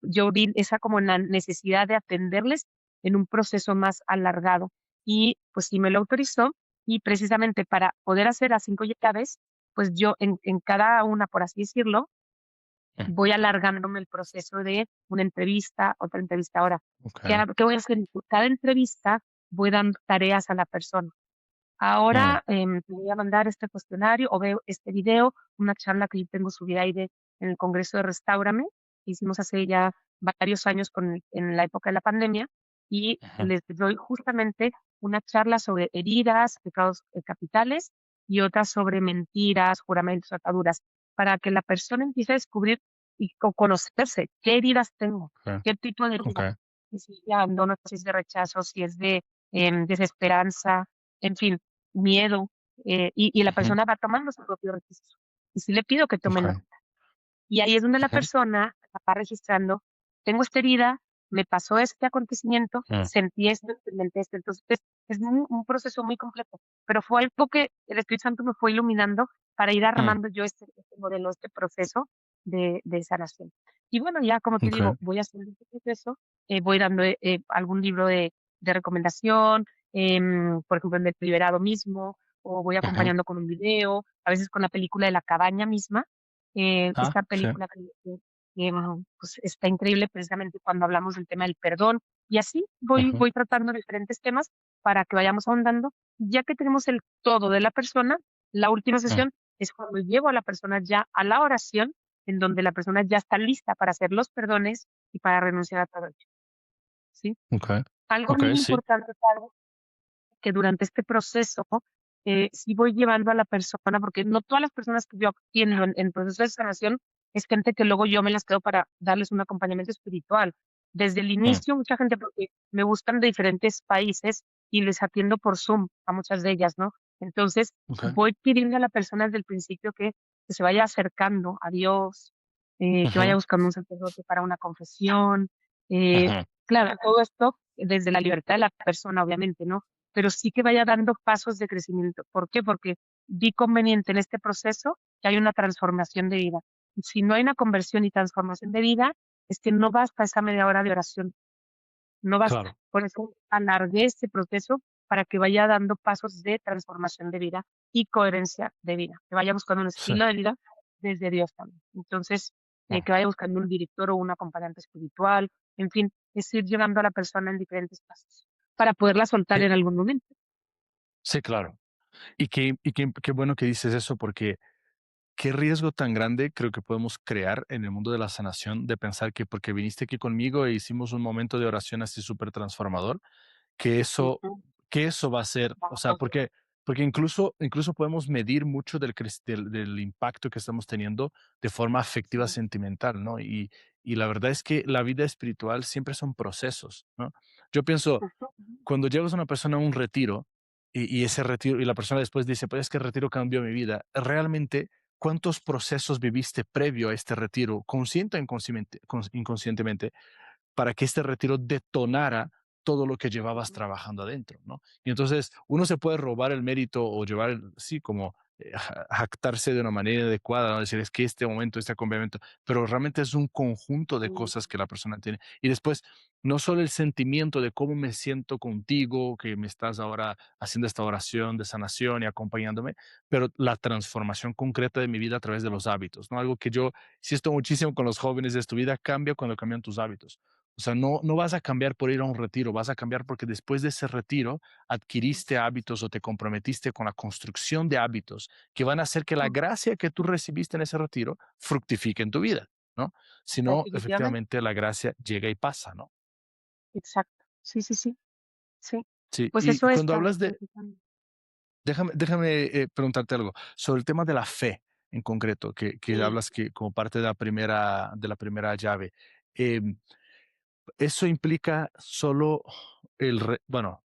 yo vi esa como la necesidad de atenderles en un proceso más alargado. Y pues sí me lo autorizó y precisamente para poder hacer las 5 llaves, pues yo en cada una, por así decirlo, mm. voy alargándome el proceso de una entrevista, otra entrevista. Ahora, Okey. qué voy a hacer? Cada entrevista voy dando tareas a la persona. Mm, Ahora, te voy a mandar este cuestionario o veo este video, una charla que yo tengo subida ahí en el Congreso de Restáurame, que hicimos hace ya varios años en la época de la pandemia, y ujú, les doy justamente una charla sobre heridas, pecados capitales y otra sobre mentiras, juramentos, ataduras, para que la persona empiece a descubrir y conocerse qué heridas tengo, okey, qué tipo de heridas, okey. y si es de abandono, si es de rechazo, si es de desesperanza, en fin, miedo, y la Ujú, persona va tomando su propio registro. Y sí le pido que tome okey. nota. Y ahí es donde la Ujú, persona va registrando, tengo esta herida, me pasó este acontecimiento, mm, sentí esto, experimenté esto. Entonces, es un proceso muy complejo, pero fue algo que el Espíritu Santo me fue iluminando para ir mm, armando yo este modelo, este proceso de sanación. Y bueno, ya como te okey. digo, voy haciendo este proceso, voy dando, algún libro de recomendación, por ejemplo, en el Liberado mismo, o voy Ujú. acompañando con un video, a veces con la película de La Cabaña misma, esta Sí. película pues, está increíble precisamente cuando hablamos del tema del perdón. Y así Ujú, voy tratando diferentes temas para que vayamos ahondando. Ya que tenemos el todo de la persona, la última mm, sesión es cuando llevo a la persona ya a la oración, en donde la persona ya está lista para hacer los perdones y para renunciar a todo ello, ¿sí? okey, Algo muy okey, sí. importante, que durante este proceso, sí voy llevando a la persona, porque no todas las personas que yo atiendo en proceso de sanación es gente que luego yo me las quedo para darles un acompañamiento espiritual. Desde el Mm, inicio, mucha gente porque me buscan de diferentes países y les atiendo por Zoom a muchas de ellas, ¿no? Entonces, okey. voy pidiendo a la persona desde el principio que se vaya acercando a Dios, que vaya Ujú, buscando un sacerdote para una confesión. ujú, Claro, todo esto desde la libertad de la persona, obviamente, ¿no? Pero sí que vaya dando pasos de crecimiento. ¿Por qué? Porque vi conveniente en este proceso que hay una transformación de vida. Y si no hay una conversión y transformación de vida, es que no basta esa media hora de oración, no basta. claro. Por eso alargué este proceso para que vaya dando pasos de transformación de vida y coherencia de vida, que vaya buscando un Sí. estilo de vida desde Dios también. Entonces, Mm, que vaya buscando un director o un acompañante espiritual, en fin, es ir llevando a la persona en diferentes pasos para poderla soltar eh, en algún momento. sí, claro. Y qué bueno que dices eso, porque qué riesgo tan grande creo que podemos crear en el mundo de la sanación de pensar que porque viniste aquí conmigo e hicimos un momento de oración así súper transformador, que eso Ujú. que eso va a ser, o sea, porque incluso podemos medir mucho del impacto que estamos teniendo de forma afectiva, Sí. sentimental, ¿no? Y la verdad es que la vida espiritual siempre son procesos, ¿no? Yo pienso, Ujú. cuando llevas a una persona a un retiro y ese retiro y la persona después dice: "Pues es que el retiro cambió mi vida", realmente, ¿cuántos procesos viviste previo a este retiro, consciente o inconscientemente, para que este retiro detonara todo lo que llevabas trabajando adentro, ¿no? Y entonces uno se puede robar el mérito o llevar, sí, como jactarse de una manera adecuada, ¿no? Decir, es que este momento, este acompañamiento, pero realmente es un conjunto de Mm, cosas que la persona tiene. Y después, no solo el sentimiento de cómo me siento contigo, que me estás ahora haciendo esta oración de sanación y acompañándome, pero la transformación concreta de mi vida a través de los hábitos, ¿no? Algo que yo insisto muchísimo con los jóvenes es tu vida cambia cuando cambian tus hábitos. O sea, no vas a cambiar por ir a un retiro, vas a cambiar porque después de ese retiro adquiriste hábitos o te comprometiste con la construcción de hábitos que van a hacer que la mm, gracia que tú recibiste en ese retiro fructifique en tu vida, ¿no? Si no, definitivamente, efectivamente la gracia llega y pasa, ¿no? exacto. Sí, sí, sí, sí. Sí, Pues y eso es cuando hablas de, precisamente. déjame preguntarte algo sobre el tema de la fe en concreto, que Sí, hablas que como parte de la primera llave. em, Eso implica solo bueno,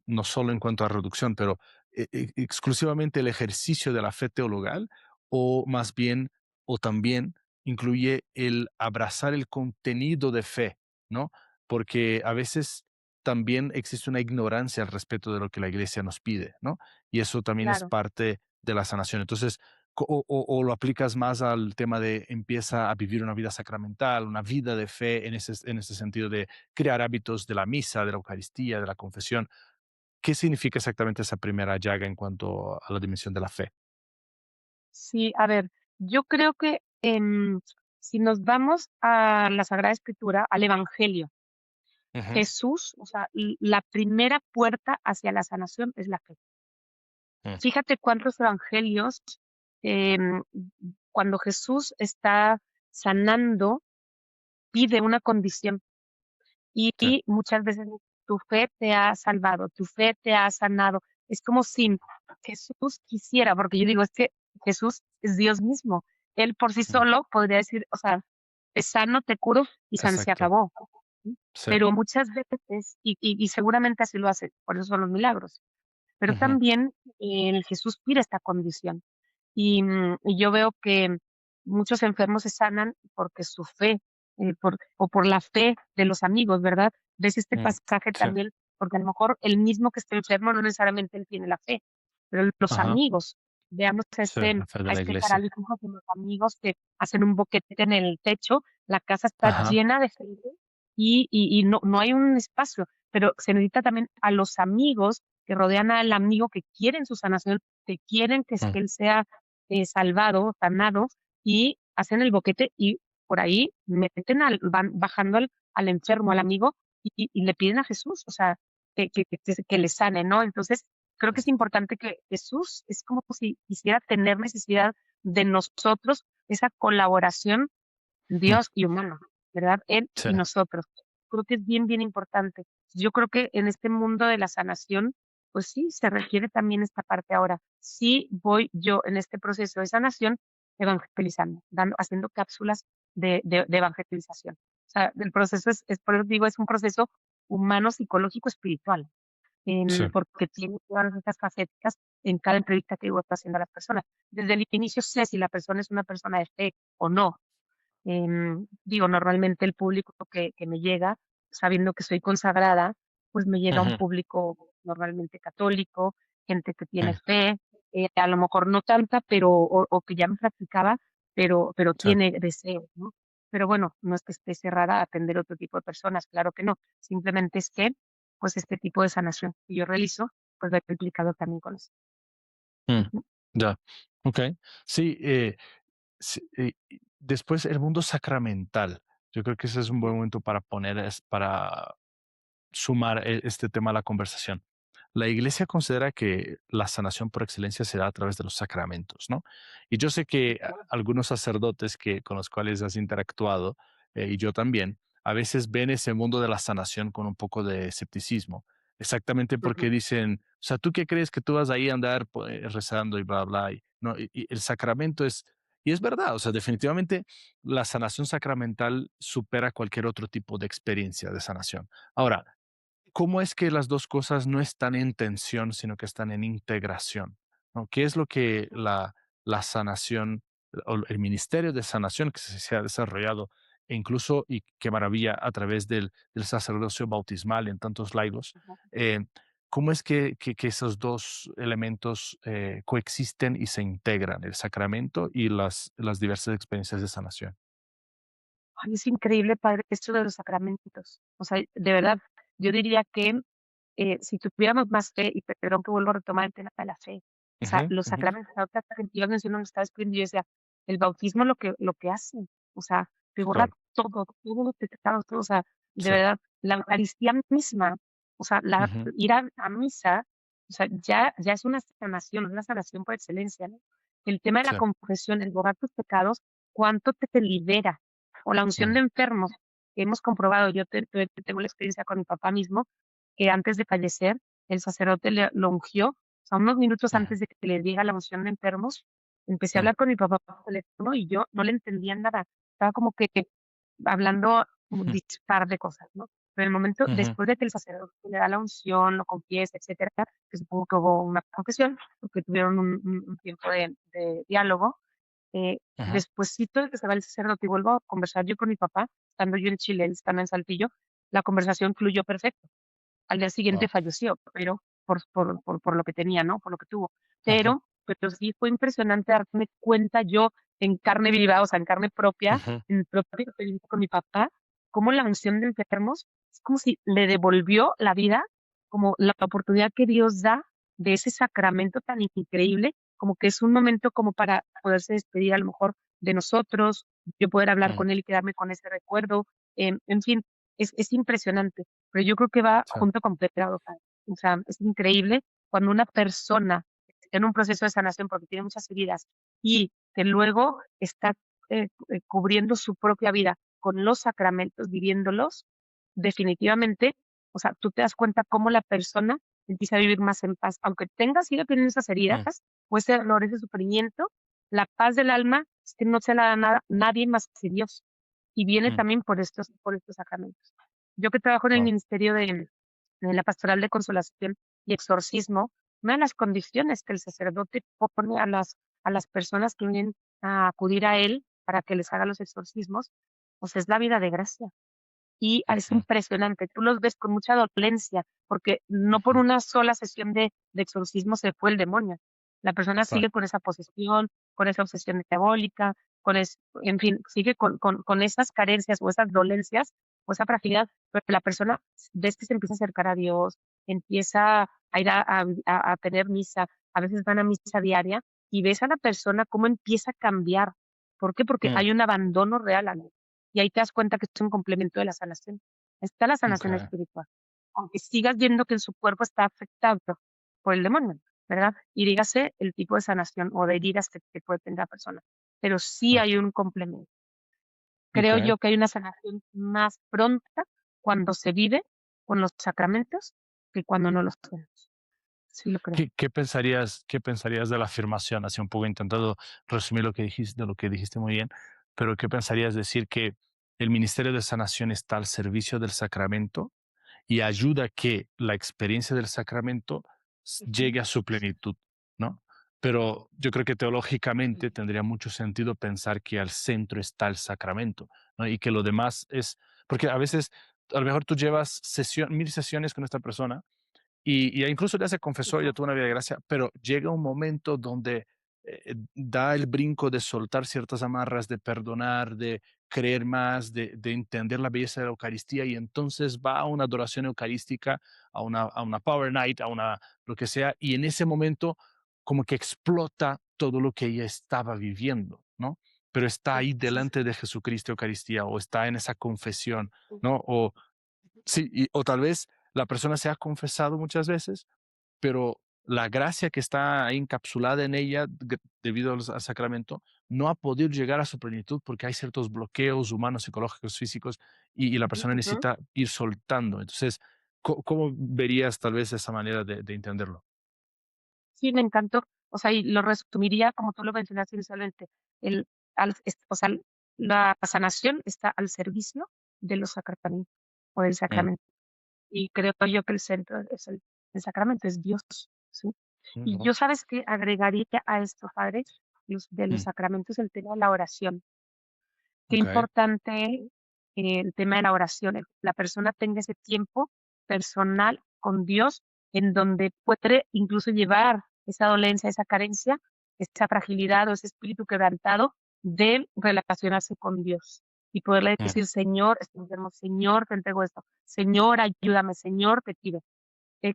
no solo en cuanto a reducción, pero exclusivamente el ejercicio de la fe teologal, o más bien, o también incluye el abrazar el contenido de fe, ¿no? Porque a veces también existe una ignorancia al respecto de lo que la iglesia nos pide, ¿no? Y eso también es claro. parte de la sanación. Entonces, o lo aplicas más al tema de empieza a vivir una vida sacramental, una vida de fe en ese sentido de crear hábitos de la misa, de la Eucaristía, de la confesión. ¿Qué significa exactamente esa primera llaga en cuanto a la dimensión de la fe? Sí, a ver, yo creo que, si nos vamos a la Sagrada Escritura, al Evangelio, Ujú, Jesús, o sea, la primera puerta hacia la sanación es la fe. mm, Fíjate cuántos evangelios, em, cuando Jesús está sanando, pide una condición sí, y muchas veces tu fe te ha salvado, tu fe te ha sanado. Es como si Jesús quisiera, porque yo digo, es que Jesús es Dios mismo. Él por sí mm, solo podría decir, o sea, te sano, te curo y se exacto, acabó. ¿Sí? sí, Pero muchas veces, y seguramente así lo hace, por eso son los milagros, pero ujú, también el Jesús pide esta condición. Y yo veo que muchos enfermos se sanan porque su fe, o por la fe de los amigos, ¿verdad? Ves este mm, pasaje sí, también, porque a lo mejor el mismo que está enfermo no necesariamente él tiene la fe, pero los ajá, amigos, veamos sí, la fe de a la este iglesia, paralítico con los amigos que hacen un boquete en el techo, la casa está ajá, llena de gente y no hay un espacio, pero se necesita también a los amigos que rodean al amigo que quieren su sanación, que quieren mm, que él sea salvado, sanado, y hacen el boquete y por ahí meten van bajando al enfermo, al amigo, y le piden a Jesús, o sea, que le sane, ¿no? Entonces, creo que es importante que Jesús es como si quisiera tener necesidad de nosotros, esa colaboración mm, Dios y humano, ¿verdad? Él sí, y nosotros. Creo que es bien, bien importante. Yo creo que en este mundo de la sanación, pues sí, se requiere también esta parte ahora. Sí voy yo en este proceso de sanación evangelizando, haciendo cápsulas de evangelización. O sea, el proceso por eso digo, es un proceso humano, psicológico, espiritual, sí, porque tiene todas estas facetas en cada entrevista que yo estoy haciendo a las personas. Desde el inicio sé si la persona es una persona de fe o no, digo, normalmente el público que me llega, sabiendo que soy consagrada, pues me llega un ujú, público normalmente católico, gente que tiene mm, fe, a lo mejor no tanta, pero o que ya me practicaba, pero sí, tiene deseo, ¿no? Pero bueno, no es que esté cerrada a atender otro tipo de personas, claro que no. Simplemente es que, pues este tipo de sanación que yo realizo, pues lo he implicado también con eso. mm, Ujú, ya, okey. Sí, sí, y después el mundo sacramental. Yo creo que ese es un buen momento para para sumar este tema a la conversación. La iglesia considera que la sanación por excelencia se da a través de los sacramentos, ¿no? Y yo sé que algunos sacerdotes con los cuales has interactuado, y yo también, a veces ven ese mundo de la sanación con un poco de escepticismo, exactamente ujú, porque dicen, o sea, ¿tú qué crees que tú vas ahí a andar rezando y bla, bla? Y, no, y el sacramento y es verdad, o sea, definitivamente la sanación sacramental supera cualquier otro tipo de experiencia de sanación. Ahora, ¿cómo es que las 2 cosas no están en tensión, sino que están en integración? ¿No? ¿Qué es lo que la sanación o el ministerio de sanación que se ha desarrollado e incluso, y qué maravilla, a través del sacerdocio bautismal en tantos laicos. Ujú. Eh, ¿Cómo es que esos dos elementos coexisten y se integran, el sacramento y las diversas experiencias de sanación? Ay, es increíble, padre, esto de los sacramentos. O sea, de verdad, yo diría que si tuviéramos más fe, y perdón que vuelvo a retomar el tema de la fe, o sea, Ujú, los ujú. sacramentos, ahorita que ibas mencionando, estaba escribiendo, yo decía, el bautismo lo que hace, o sea, te borra Claro, todo, todos los pecados, todo, o sea, de sí. verdad, la Eucaristía misma, o sea, Ujú, ir a misa, o sea, ya es una sanación por excelencia, ¿no? El tema de la sí. confesión, el borrar tus pecados, ¿cuánto te libera? O la unción Mm, de enfermos, que hemos comprobado, yo tengo la experiencia con mi papá mismo, que antes de fallecer, el sacerdote lo ungió, o sea, unos minutos ujú, antes de que le diera la unción de enfermos, empecé a mm, hablar con mi papá por teléfono y yo no le entendía nada. Estaba como que hablando un ujú, dispar de cosas, ¿no? Pero el momento ujú, después de que el sacerdote le da la unción, lo confiesa, etcétera, que supongo que hubo una confesión, porque tuvieron un tiempo de diálogo, ujú. despuesito de que se va el sacerdote y vuelvo a conversar yo con mi papá, estando yo en Chile, él estando en Saltillo, la conversación fluyó perfecto. Al día siguiente Wao. falleció, pero por lo que tenía, ¿no? Por lo que tuvo. Ujú, Pero sí fue impresionante darme cuenta yo en carne viva, o sea, en carne propia, ujú, en mi propia experiencia con mi papá, cómo la unción de enfermos es como si le devolvió la vida, como la oportunidad que Dios da de ese sacramento tan increíble, como que es un momento como para poderse despedir a lo mejor de nosotros, yo poder hablar mm, con él y quedarme con ese recuerdo, en fin, es impresionante, pero yo creo que va sí. junto con pecado, padre. O sea, es increíble cuando una persona está en un proceso de sanación porque tiene muchas heridas y que luego está cubriendo su propia vida con los sacramentos, viviéndolos, definitivamente, o sea, tú te das cuenta cómo la persona empieza a vivir más en paz, aunque siga teniendo esas heridas, Mm, o ese dolor, ese sufrimiento, la paz del alma es que no se la da nada, nadie más que Dios. Y viene mm, también por estos sacramentos. Yo que trabajo en el wao. ministerio de la pastoral de consolación y exorcismo, una de las condiciones que el sacerdote pone a las personas que vienen a acudir a él para que les haga los exorcismos, pues es la vida de gracia. Y es Ujú, impresionante, tú los ves con mucha dolencia, porque no por ujú, una sola sesión de exorcismo se fue el demonio. La persona claro. sigue con esa posesión, con esa obsesión diabólica, en fin, sigue con esas carencias o esas dolencias o esa fragilidad, pero la persona ves que se empieza a acercar a Dios, empieza a ir a tener misa, a veces van a misa diaria y ves a la persona cómo empieza a cambiar. ¿Por qué? Porque Mm, hay un abandono real a Dios. Y ahí te das cuenta que es un complemento de la sanación. Está la sanación okey, espiritual, aunque sigas viendo que en su cuerpo está afectado por el demonio, ¿verdad? Y dígase el tipo de sanación o de heridas que puede tener la persona, pero sí mm, hay un complemento. Creo okey. yo que hay una sanación más pronta cuando se vive con los sacramentos que cuando no los tenemos. Sí lo creo. ¿Qué pensarías de la afirmación? Así un poco intentando resumir lo que dijiste muy bien, pero ¿qué pensarías decir que el ministerio de sanación está al servicio del sacramento y ayuda a que la experiencia del sacramento Ujú, llegue a su plenitud, ¿no? Pero yo creo que teológicamente tendría mucho sentido pensar que al centro está el sacramento, ¿no? Y que lo demás es, porque a veces, a lo mejor tú llevas 1000 sesiones con esta persona y incluso ya se confesó, ya ujú, tuvo una vida de gracia, pero llega un momento donde da el brinco de soltar ciertas amarras, de perdonar, de creer más, de entender la belleza de la Eucaristía y entonces va a una adoración eucarística, a una Power Night, lo que sea, y en ese momento como que explota todo lo que ella estaba viviendo, ¿no? Pero está ahí sí, delante de Jesucristo Eucaristía o está en esa confesión, sí, ¿no? Sí, o tal vez la persona se ha confesado muchas veces, pero la gracia que está ahí encapsulada en ella, debido al sacramento, no ha podido llegar a su plenitud porque hay ciertos bloqueos humanos, psicológicos, físicos, y la persona ujú. necesita ir soltando. Entonces, ¿cómo verías tal vez esa manera de entenderlo? Sí, me encantó. O sea, y lo resumiría como tú lo mencionaste inicialmente. El, o sea, la sanación está al servicio de los sacramentos o del Mm, sacramento. Y creo yo que el centro es el sacramento, es Dios, ¿sí? Y ujú, yo, ¿sabes qué? Agregaría a esto, padre, de los mm, sacramentos el tema de la oración. Qué okey, importante. el tema de la oración, la persona tenga ese tiempo personal con Dios en donde puede incluso llevar esa dolencia, esa carencia, esa fragilidad o ese espíritu quebrantado de relacionarse con Dios y poderle Mm, decir, Señor, estoy enfermo, Señor, te entrego esto, Señor, ayúdame, Señor, te pido.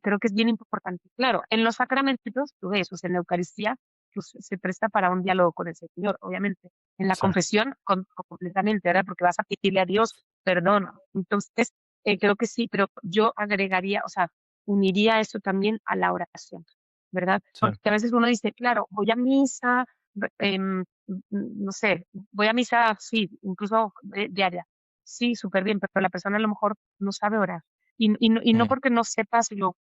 Creo que es bien importante. Claro, en los sacramentos, tú ves, o sea, en la Eucaristía, pues, se presta para un diálogo con el Señor, obviamente. En la sí, confesión, completamente, ¿verdad? Porque vas a pedirle a Dios perdón. Entonces, creo que sí, pero yo agregaría, o sea, uniría eso también a la oración, ¿verdad? sí, Porque a veces uno dice, claro, voy a misa, no sé, voy a misa, sí, incluso diaria. Sí, súper bien, pero la persona a lo mejor no sabe orar. Y no mm, porque no sepas, yo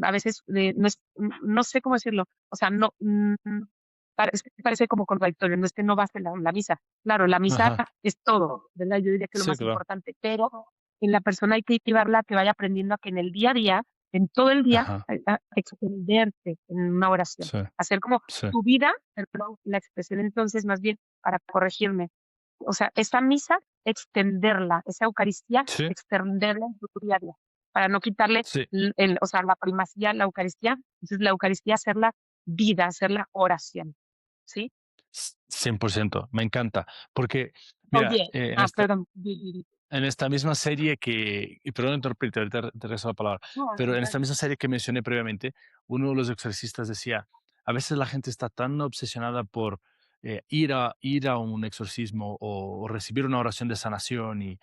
a veces, no sé cómo decirlo, o sea, no, parece como contradictorio, no es que no baste la misa. Claro, la misa ajá, es todo, ¿verdad? Yo diría que lo sí, más claro, importante, pero en la persona hay que llevarla a que vaya aprendiendo a que en el día a día, en todo el día, ajá, a extenderte en una oración, sí, hacer como sí, tu vida, perdón, la expresión entonces más bien para corregirme, o sea, esa misa, extenderla, esa Eucaristía, sí, extenderla en tu día a día, para no quitarle sí. o sea, la primacía a la Eucaristía, entonces la Eucaristía hacerla vida, hacerla oración, ¿sí? 100%, me encanta, porque mira, Oye, perdón, di. en esta misma serie y perdón interrumpirte, ahorita te regreso la palabra, No, al pero en esta contrario. misma serie que mencioné previamente, uno de los exorcistas decía, a veces la gente está tan obsesionada por ir a un exorcismo o recibir una oración de sanación y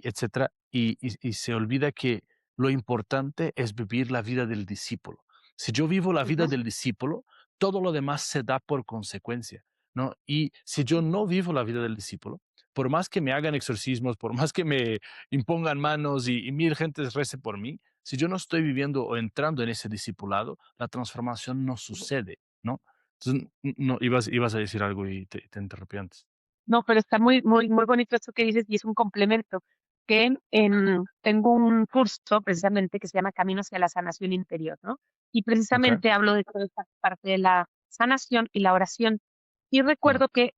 etcétera, y se olvida que lo importante es vivir la vida del discípulo. Si yo vivo la vida Ujú, del discípulo, todo lo demás se da por consecuencia, ¿no? Y si yo ujú. no vivo la vida del discípulo, por más que me hagan exorcismos, por más que me impongan manos y mil gentes rece por mí, si yo no estoy viviendo o entrando en ese discipulado, la transformación no sucede, ¿no? Entonces, no, ibas a decir algo y te interrumpí antes. No, pero está muy, muy, muy bonito esto que dices y es un complemento que tengo un curso precisamente que se llama Camino hacia la sanación interior, ¿no? Y Ok. precisamente hablo de toda esta parte de la sanación y la oración. Y Mm, recuerdo que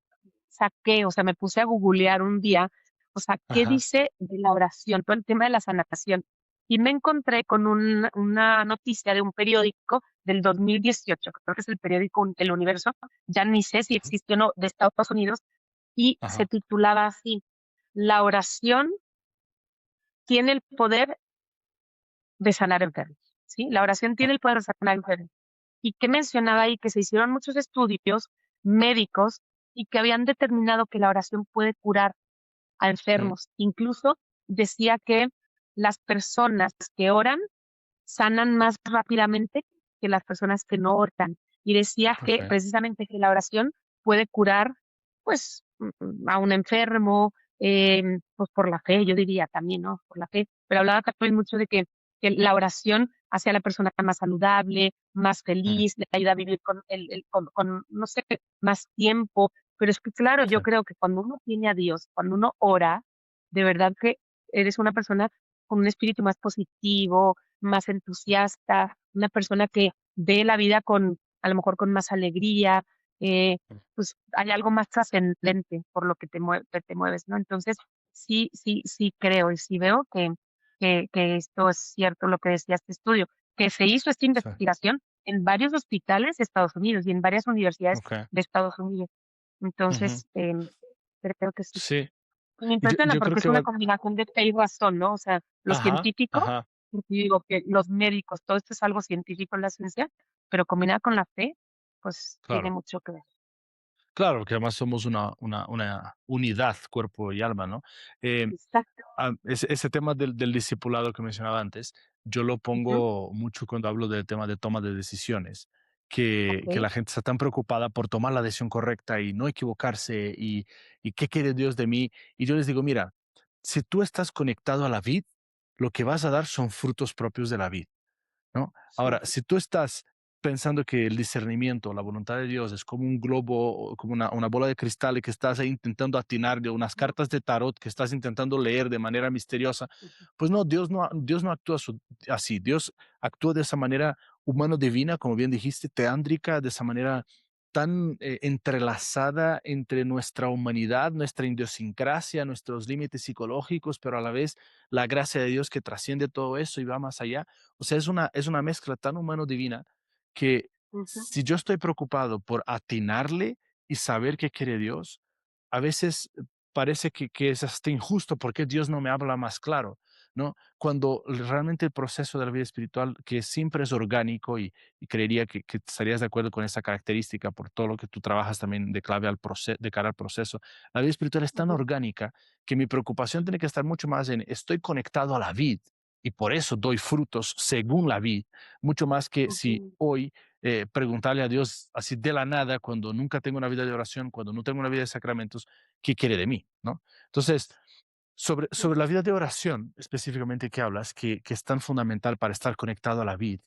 saqué, o sea, me puse a googlear un día, o sea, ¿qué ajá. dice de la oración? Todo el tema de la sanación. Y me encontré con una noticia de un periódico del 2018, creo que es el periódico El Universo, ya ni sé si Ujú, existe o no, de Estados Unidos, y se ajá. titulaba así, La oración tiene el poder de sanar enfermos, ¿sí? La oración Ah, tiene el poder de sanar enfermos. Y que mencionaba ahí que se hicieron muchos estudios médicos y que habían determinado que la oración puede curar a mm, enfermos. Incluso decía que las personas que oran sanan más rápidamente que las personas que no oran. Y decía que ok. precisamente que la oración puede curar, pues, a un enfermo, pues por la fe, yo diría también, ¿no? Por la fe. Pero hablaba también mucho de que la oración hace a la persona más saludable, más Mm, feliz, le ayuda a vivir con, no sé, más tiempo. Pero es que, claro, sí, yo creo que cuando uno tiene a Dios, cuando uno ora, de verdad que eres una persona con un espíritu más positivo, más entusiasta, una persona que ve la vida con, a lo mejor con más alegría, mm, pues hay algo más trascendente por lo que te mueves, ¿no? Entonces, sí, sí, sí creo y sí veo que esto es cierto lo que decía este estudio, que se hizo esta sí, investigación en varios hospitales de Estados Unidos y en varias universidades ok. de Estados Unidos. Ujú, Entonces, creo que sí. sí. Y me Y yo, impresiona yo creo porque es que una va. combinación de fe y razón, ¿no? O sea, lo Ajá, científico, ajá, porque digo que los médicos, todo esto es algo científico en la ciencia, pero combinada con la fe, pues tiene claro. mucho que ver. Claro, que además somos una unidad, cuerpo y alma, ¿no? Eh, Exacto. ese tema del discipulado que mencionaba antes, yo lo Ujú. pongo mucho cuando hablo del tema de toma de decisiones, que Okey. la gente está tan preocupada por tomar la decisión correcta y no equivocarse y qué quiere Dios de mí. Y yo les digo, mira, si tú estás conectado a la vid, lo que vas a dar son frutos propios de la vid. ¿No? Sí. Ahora, si tú estás pensando que el discernimiento, la voluntad de Dios es como un globo, o como una bola de cristal y que estás ahí intentando atinar de unas Ujú, cartas de tarot que estás intentando leer de manera misteriosa, ujú. pues no, Dios no actúa así. Dios actúa de esa manera humano divina, como bien dijiste, teándrica, de esa manera tan entrelazada entre nuestra humanidad, nuestra idiosincrasia, nuestros límites psicológicos, pero a la vez la gracia de Dios que trasciende todo eso y va más allá. O sea, es una mezcla tan humano-divina que ujú, si yo estoy preocupado por atinarle y saber qué quiere Dios, a veces parece que es hasta injusto porque Dios no me habla más claro, ¿no? Cuando realmente el proceso de la vida espiritual, que siempre es orgánico y creería que estarías de acuerdo con esa característica por todo lo que tú trabajas también de clave al de cara al proceso. La vida espiritual es tan ujú, orgánica que mi preocupación tiene que estar mucho más en estoy conectado a la vid y por eso doy frutos según la vid, mucho más que si ujú, hoy preguntarle a Dios así de la nada, cuando nunca tengo una vida de oración, cuando no tengo una vida de sacramentos, ¿qué quiere de mí? ¿No? Entonces, sobre la ujú. vida de oración específicamente que hablas, que es tan fundamental para estar conectado a la vid,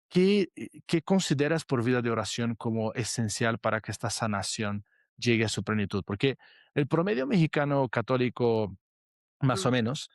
¿qué consideras por vida de oración como esencial para que esta sanación llegue a su plenitud? Porque el promedio mexicano católico más o Mm, menos,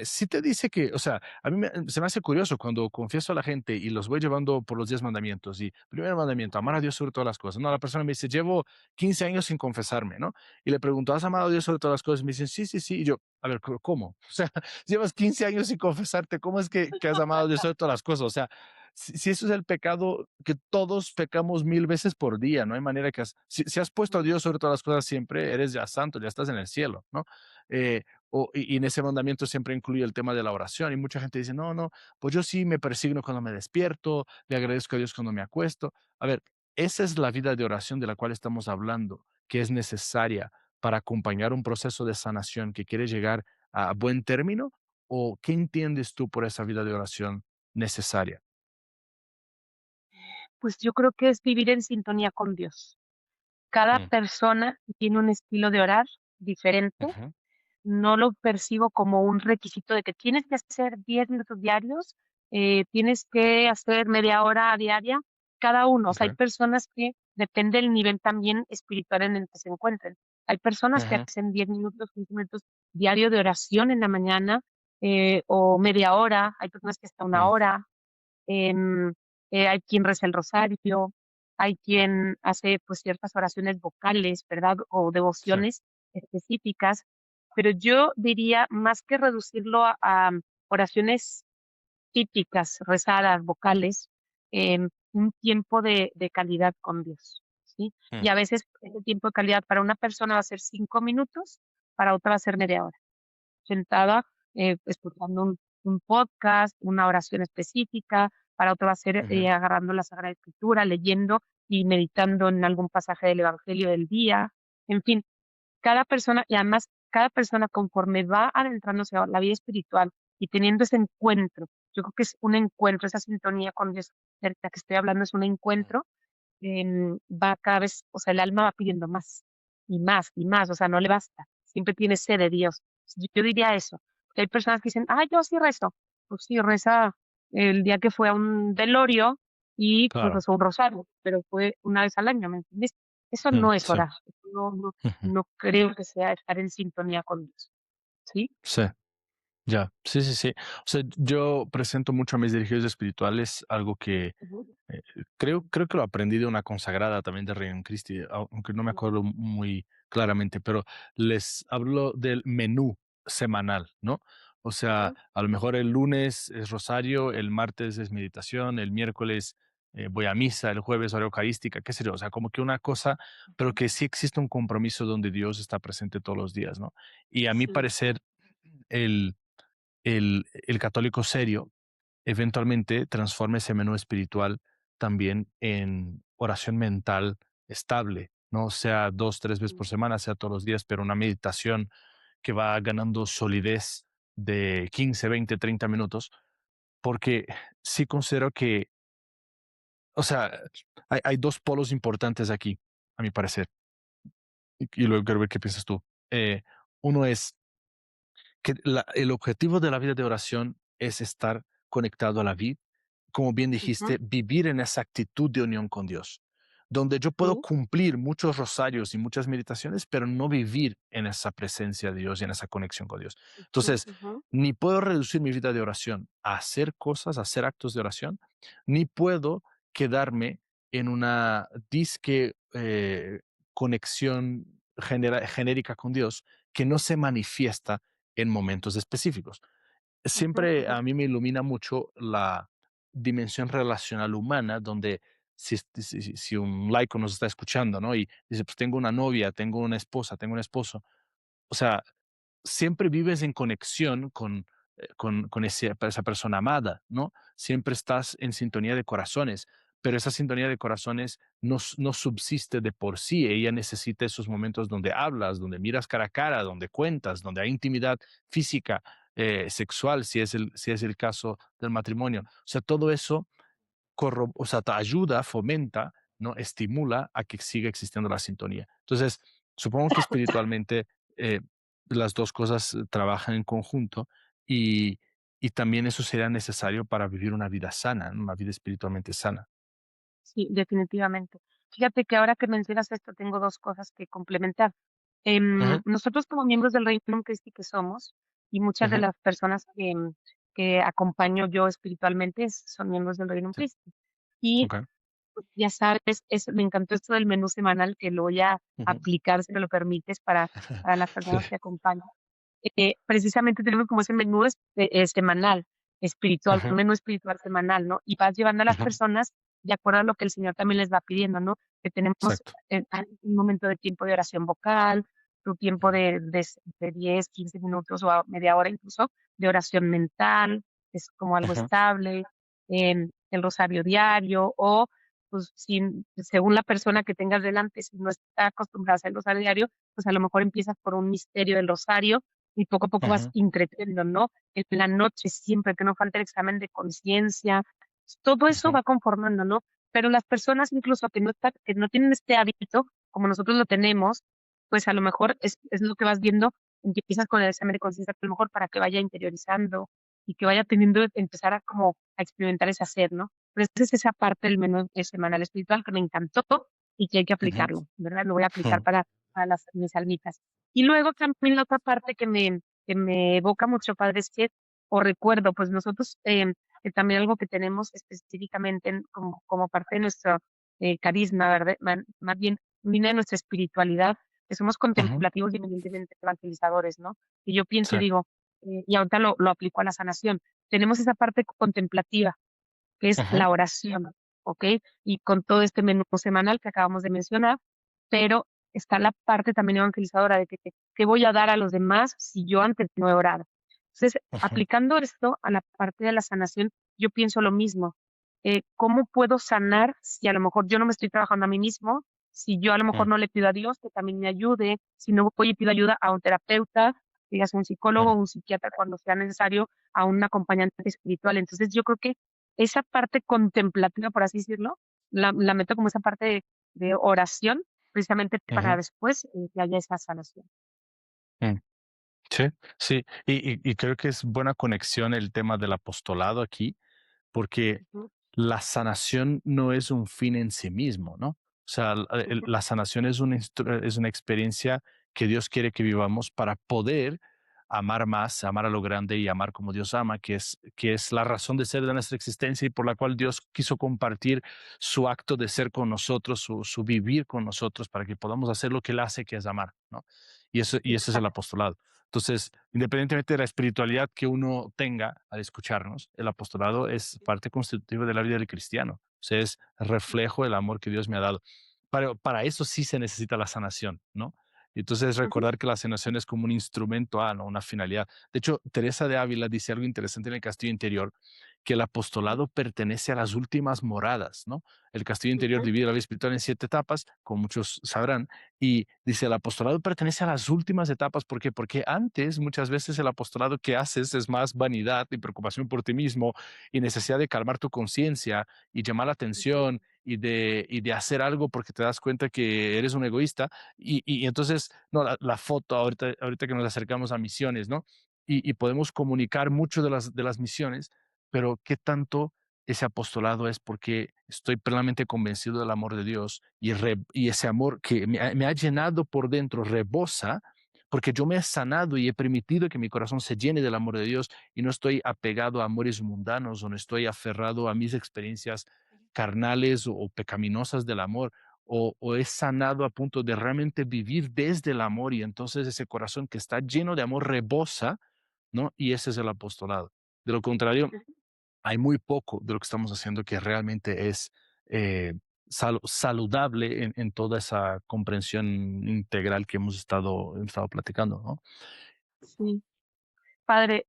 sí te dice que, o sea, a mí se me hace curioso cuando confieso a la gente y los voy llevando por los 10 mandamientos. Y primer mandamiento, amar ujú, a Dios sobre todas las cosas. No, la persona me dice, llevo 15 años sin confesarme, ¿no? Y le pregunto, ¿has amado a Dios sobre todas las cosas? Y me dicen, sí, sí, sí. Y yo, a ver, ¿cómo? O sea, llevas 15 años sin confesarte, ¿cómo es que has amado a Dios sobre todas las cosas? O sea, si eso es el pecado, que todos pecamos 1000 veces por día, no hay manera que si has puesto a ujú, Dios sobre todas las cosas siempre, eres ya santo, ya estás en el cielo, ¿no? Eh, y en ese mandamiento siempre incluye el tema de la oración. Y mucha gente dice, no, no, pues yo sí me persigno cuando me despierto, le agradezco a Dios cuando me acuesto. A ver, esa es la vida de oración de la cual estamos hablando, que es necesaria para acompañar un proceso de sanación que quiere llegar a buen término. ¿O qué entiendes tú por esa vida de oración necesaria? Pues yo creo que es vivir en sintonía con Dios. Cada Mm, persona tiene un estilo de orar diferente. ujú, No lo percibo como un requisito de que tienes que hacer 10 minutos diarios, tienes que hacer media hora diaria, cada uno. O sea, hay ok, personas que depende del nivel también espiritual en el que se encuentren. Hay personas que ujú, hacen 10 minutos, 15 minutos diario de oración en la mañana, o media hora, hay personas que hasta una mm, hora. Em, hay quien reza el rosario, hay quien hace, pues, ciertas oraciones vocales, ¿verdad? O sí, devociones específicas, pero yo diría, más que reducirlo a oraciones típicas, rezadas, vocales, un tiempo de calidad con Dios, ¿sí? mm, Y a veces ese tiempo de calidad para una persona va a ser 5 minutos, para otra va a ser media hora sentada, escuchando un podcast, una oración específica, para otro va a ser, ujú, agarrando la Sagrada Escritura, leyendo y meditando en algún pasaje del evangelio del día. En fin, cada persona y además cada persona conforme va adentrándose a la vida espiritual y teniendo ese encuentro, yo creo que es un encuentro, esa sintonía con Dios de la que estoy hablando es un mm, encuentro, va cada vez, o sea, el alma va pidiendo más y más y más, o sea, no le basta, siempre tiene sed de Dios. Yo diría eso, que hay personas que dicen, yo sí rezo, pues sí, reza el día que fue a un velorio y pues claro, rezó un rosario, pero fue una vez al año, ¿me entiendes? Eso mm, no es sí, orar, eso ujú, no creo que sea estar en sintonía con Dios, ¿sí? sí. Ya, sí, sí, sí. O sea, yo presento mucho a mis dirigidos espirituales algo que Ujú, creo que lo aprendí de una consagrada también de Reino Christi, aunque no me ujú, acuerdo muy claramente, pero les hablo del menú semanal, ¿no? O sea, ujú, a lo mejor el lunes es rosario, el martes es meditación, el miércoles voy a misa, el jueves hora eucarística, qué sé yo, o sea, como que una cosa, pero ujú. que sí existe un compromiso donde Dios está presente todos los días, ¿no? Y a mi Sí, parecer, el el católico serio eventualmente transforma ese menú espiritual también en oración mental estable, ¿no? Sea 2 3 veces por mm, semana, sea todos los días, pero una meditación que va ganando solidez de 15 20 30 minutos, porque sí considero que, o sea, hay 2 polos importantes aquí, a mi parecer, y luego quiero ver qué piensas tú. Uno es que el objetivo de la vida de oración es estar conectado a la vid, como bien ujú, dijiste, vivir en esa actitud de unión con Dios, donde yo puedo sí, cumplir muchos rosarios y muchas meditaciones, pero no vivir en esa presencia de Dios y en esa conexión con Dios. ujú, Entonces, ujú, ni puedo reducir mi vida de oración a hacer cosas, a hacer actos de oración, ni puedo quedarme en una disque conexión genérica con Dios que no se manifiesta en momentos específicos. Ujú, Siempre ujú. a mí me ilumina mucho la dimensión relacional humana, donde si un laico nos está escuchando, ¿no? Y dice, pues tengo una novia, tengo una esposa, tengo un esposo. O sea, siempre vives en conexión con esa persona amada, ¿no? Siempre estás en sintonía de corazones, pero esa sintonía de corazones no subsiste de por sí. Ella necesita esos momentos donde hablas, donde miras cara a cara, donde cuentas, donde hay intimidad física, sexual, si es el caso del matrimonio. O sea, todo eso o sea, te ayuda, fomenta, ¿no? Estimula a que siga existiendo la sintonía. Entonces, supongo que espiritualmente eh, las dos cosas trabajan en conjunto y, y también eso será necesario para vivir una vida sana, ¿no? Una vida espiritualmente sana. Sí, definitivamente. Fíjate que ahora que mencionas esto, tengo 2 cosas que complementar. Ujú, Nosotros como miembros del Reino Christi que somos, y muchas de ujú, las personas que acompaño yo espiritualmente son miembros del Reino sí, Christi. Y ok, pues, ya sabes, me encantó esto del menú semanal que lo voy a ujú. aplicar, si me lo permites, para las Sí, personas que acompaño. Precisamente tenemos como ese menú semanal, espiritual, un ujú, menú espiritual semanal, ¿no? Y vas llevando a las ujú, personas de acuerdo a lo que el Señor también les va pidiendo, ¿no? Que tenemos exacto. un momento de tiempo de oración vocal, tu tiempo Ujú, de 10, 15 minutos o media hora incluso de oración mental, es como algo ujú, estable, el rosario diario o pues según la persona que tengas delante, si no está acostumbrada a hacer el rosario diario, pues a lo mejor empiezas por un misterio del rosario y poco a poco vas ujú, increciendo, ¿no? En la noche siempre, que no falte el examen de conciencia, pues, todo eso ujú, va conformando, ¿no? Pero las personas incluso que no tienen este hábito, como nosotros lo tenemos, pues a lo mejor es lo que vas viendo, empiezas con el examen de conciencia, a lo mejor para que vaya interiorizando y que vaya teniendo, empezar a como a experimentar ese hacer, ¿no? Pero esa es esa parte del menú semanal espiritual que me encantó y que hay que ujú, aplicarlo, ¿verdad? Lo voy a aplicar ujú, para mis almitas. Y luego también la otra parte que me evoca mucho, padre, es que, o recuerdo, pues nosotros, que también algo que tenemos específicamente como parte de nuestro carisma, ¿verdad? Más bien, viene de nuestra espiritualidad, que somos ujú, contemplativos y evidentemente evangelizadores, ¿no? Y yo pienso sí, y digo, y ahorita lo aplico a la sanación, tenemos esa parte contemplativa, que es ujú, la oración, ¿ok? Y con todo este menú semanal que acabamos de mencionar, pero está la parte también evangelizadora de que ¿qué voy a dar a los demás si yo antes no he orado? Entonces, ujú, aplicando esto a la parte de la sanación, yo pienso lo mismo. ¿Cómo puedo sanar si a lo mejor yo no me estoy trabajando a mí mismo? Si yo a lo mejor mm, no le pido a Dios que también me ayude, si no voy y pido ayuda a un terapeuta, digas un psicólogo mm, o un psiquiatra cuando sea necesario, a un acompañante espiritual. Entonces, yo creo que esa parte contemplativa, por así decirlo, la meto como esa parte de oración, precisamente para ujú, después, que haya esa sanación. mm. Sí, sí, y creo que es buena conexión el tema del apostolado aquí, porque Ujú, la sanación no es un fin en sí mismo, ¿no? O sea, ujú, la sanación es una experiencia que Dios quiere que vivamos para poder amar más, amar a lo grande y amar como Dios ama, que es la razón de ser de nuestra existencia y por la cual Dios quiso compartir su acto de ser con nosotros, su vivir con nosotros, para que podamos hacer lo que Él hace, que es amar, ¿no? Y ese es el exacto. apostolado. Entonces, independientemente de la espiritualidad que uno tenga al escucharnos, el apostolado es parte constitutiva de la vida del cristiano. O sea, es reflejo del amor que Dios me ha dado. Para eso sí se necesita la sanación, ¿no? Entonces, Ujú, recordar que la sanación es como un instrumento, no una finalidad. De hecho, Teresa de Ávila dice algo interesante en el Castillo Interior, que el ujú, apostolado pertenece a las últimas moradas, ¿no? El Castillo Interior ujú, divide la vida espiritual en 7 etapas, como muchos sabrán, y dice, el apostolado pertenece a las últimas etapas. ¿Por qué? Porque antes, muchas veces, el apostolado que haces es más vanidad y preocupación por ti mismo y necesidad de calmar tu conciencia y llamar la ujú, atención y de hacer algo porque te das cuenta que eres un egoísta. Y entonces, no, la foto, ahorita que nos acercamos a misiones, ¿no? Y podemos comunicar mucho de las misiones, pero ¿qué tanto ese apostolado es porque estoy plenamente convencido del amor de Dios y ese amor que me ha llenado por dentro rebosa porque yo me he sanado y he permitido que mi corazón se llene del amor de Dios y no estoy apegado a amores mundanos o no estoy aferrado a mis experiencias carnales o pecaminosas del amor, o es sanado a punto de realmente vivir desde el amor y entonces ese corazón que está lleno de amor rebosa, ¿no? Y ese es el apostolado. De lo contrario, hay muy poco de lo que estamos haciendo que realmente es saludable en toda esa comprensión integral que hemos estado platicando, ¿no? Sí. Padre,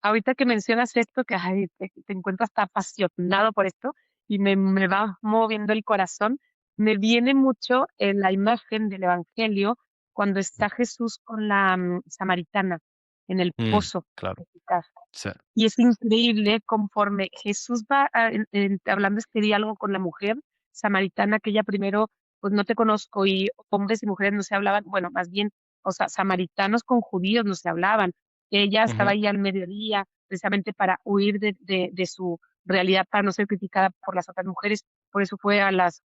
ahorita que mencionas esto, que ay, te encuentro hasta apasionado por esto y me va moviendo el corazón, me viene mucho la imagen del Evangelio cuando está Jesús con la samaritana en el Mm, pozo claro, de su casa. sí. Y es increíble conforme Jesús va hablando este diálogo con la mujer samaritana, que ella primero, pues no te conozco, y hombres y mujeres no se hablaban, bueno, más bien, o sea, samaritanos con judíos no se hablaban. Ella estaba Ujú, ahí al mediodía, precisamente para huir de su realidad, para no ser criticada por las otras mujeres. Por eso fue a las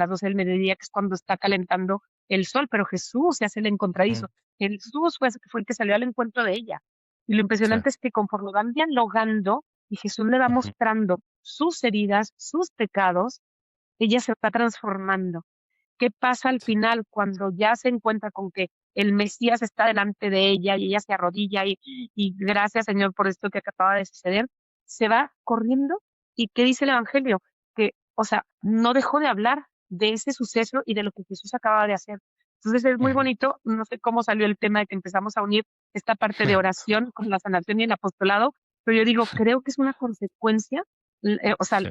12 del mediodía, que es cuando está calentando el sol, pero Jesús se hace el mm, encontradizo. Jesús fue el que salió al encuentro de ella. Y lo sí, impresionante es que conforme van dialogando y Jesús le va ujú, mostrando sus heridas, sus pecados, ella se va transformando. ¿Qué pasa al sí, final cuando ya se encuentra con que el Mesías está delante de ella y ella se arrodilla y gracias Señor por esto que acaba de suceder? Se va corriendo y ¿qué dice el Evangelio? Que, o sea, no dejó de hablar de ese suceso y de lo que Jesús acaba de hacer. Entonces es muy ujú. bonito, no sé cómo salió el tema de que empezamos a unir esta parte de oración con la sanación y el apostolado, pero yo digo, creo que es una consecuencia, o sea, Sí,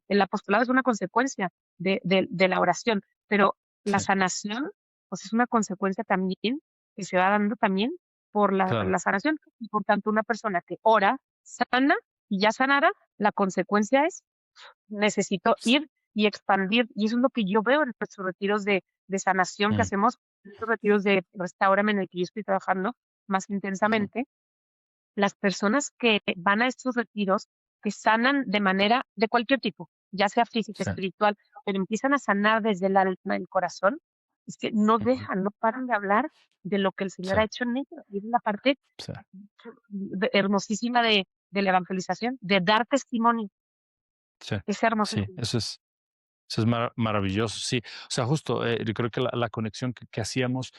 el apostolado es una consecuencia de la oración, pero la sí, sanación, pues, es una consecuencia también que se va dando también por claro, la sanación, y por tanto, una persona que ora, sana y ya sanada, la consecuencia es necesito s ir y expandir, y eso es lo que yo veo en nuestros retiros de sanación que mm, hacemos, en estos retiros de Restáurame en el que yo estoy trabajando más ujú, intensamente. Las personas que van a estos retiros, que sanan de manera de cualquier tipo, ya sea física, sí, espiritual, pero empiezan a sanar desde el alma, el corazón, es que no ujú, dejan, no paran de hablar de lo que el sí, Señor ha hecho en ellos. Y es la parte sí, hermosísima de la evangelización, de dar testimonio. sí, Es hermoso. sí, eso es maravilloso, sí. O sea, justo, yo creo que la conexión que hacíamos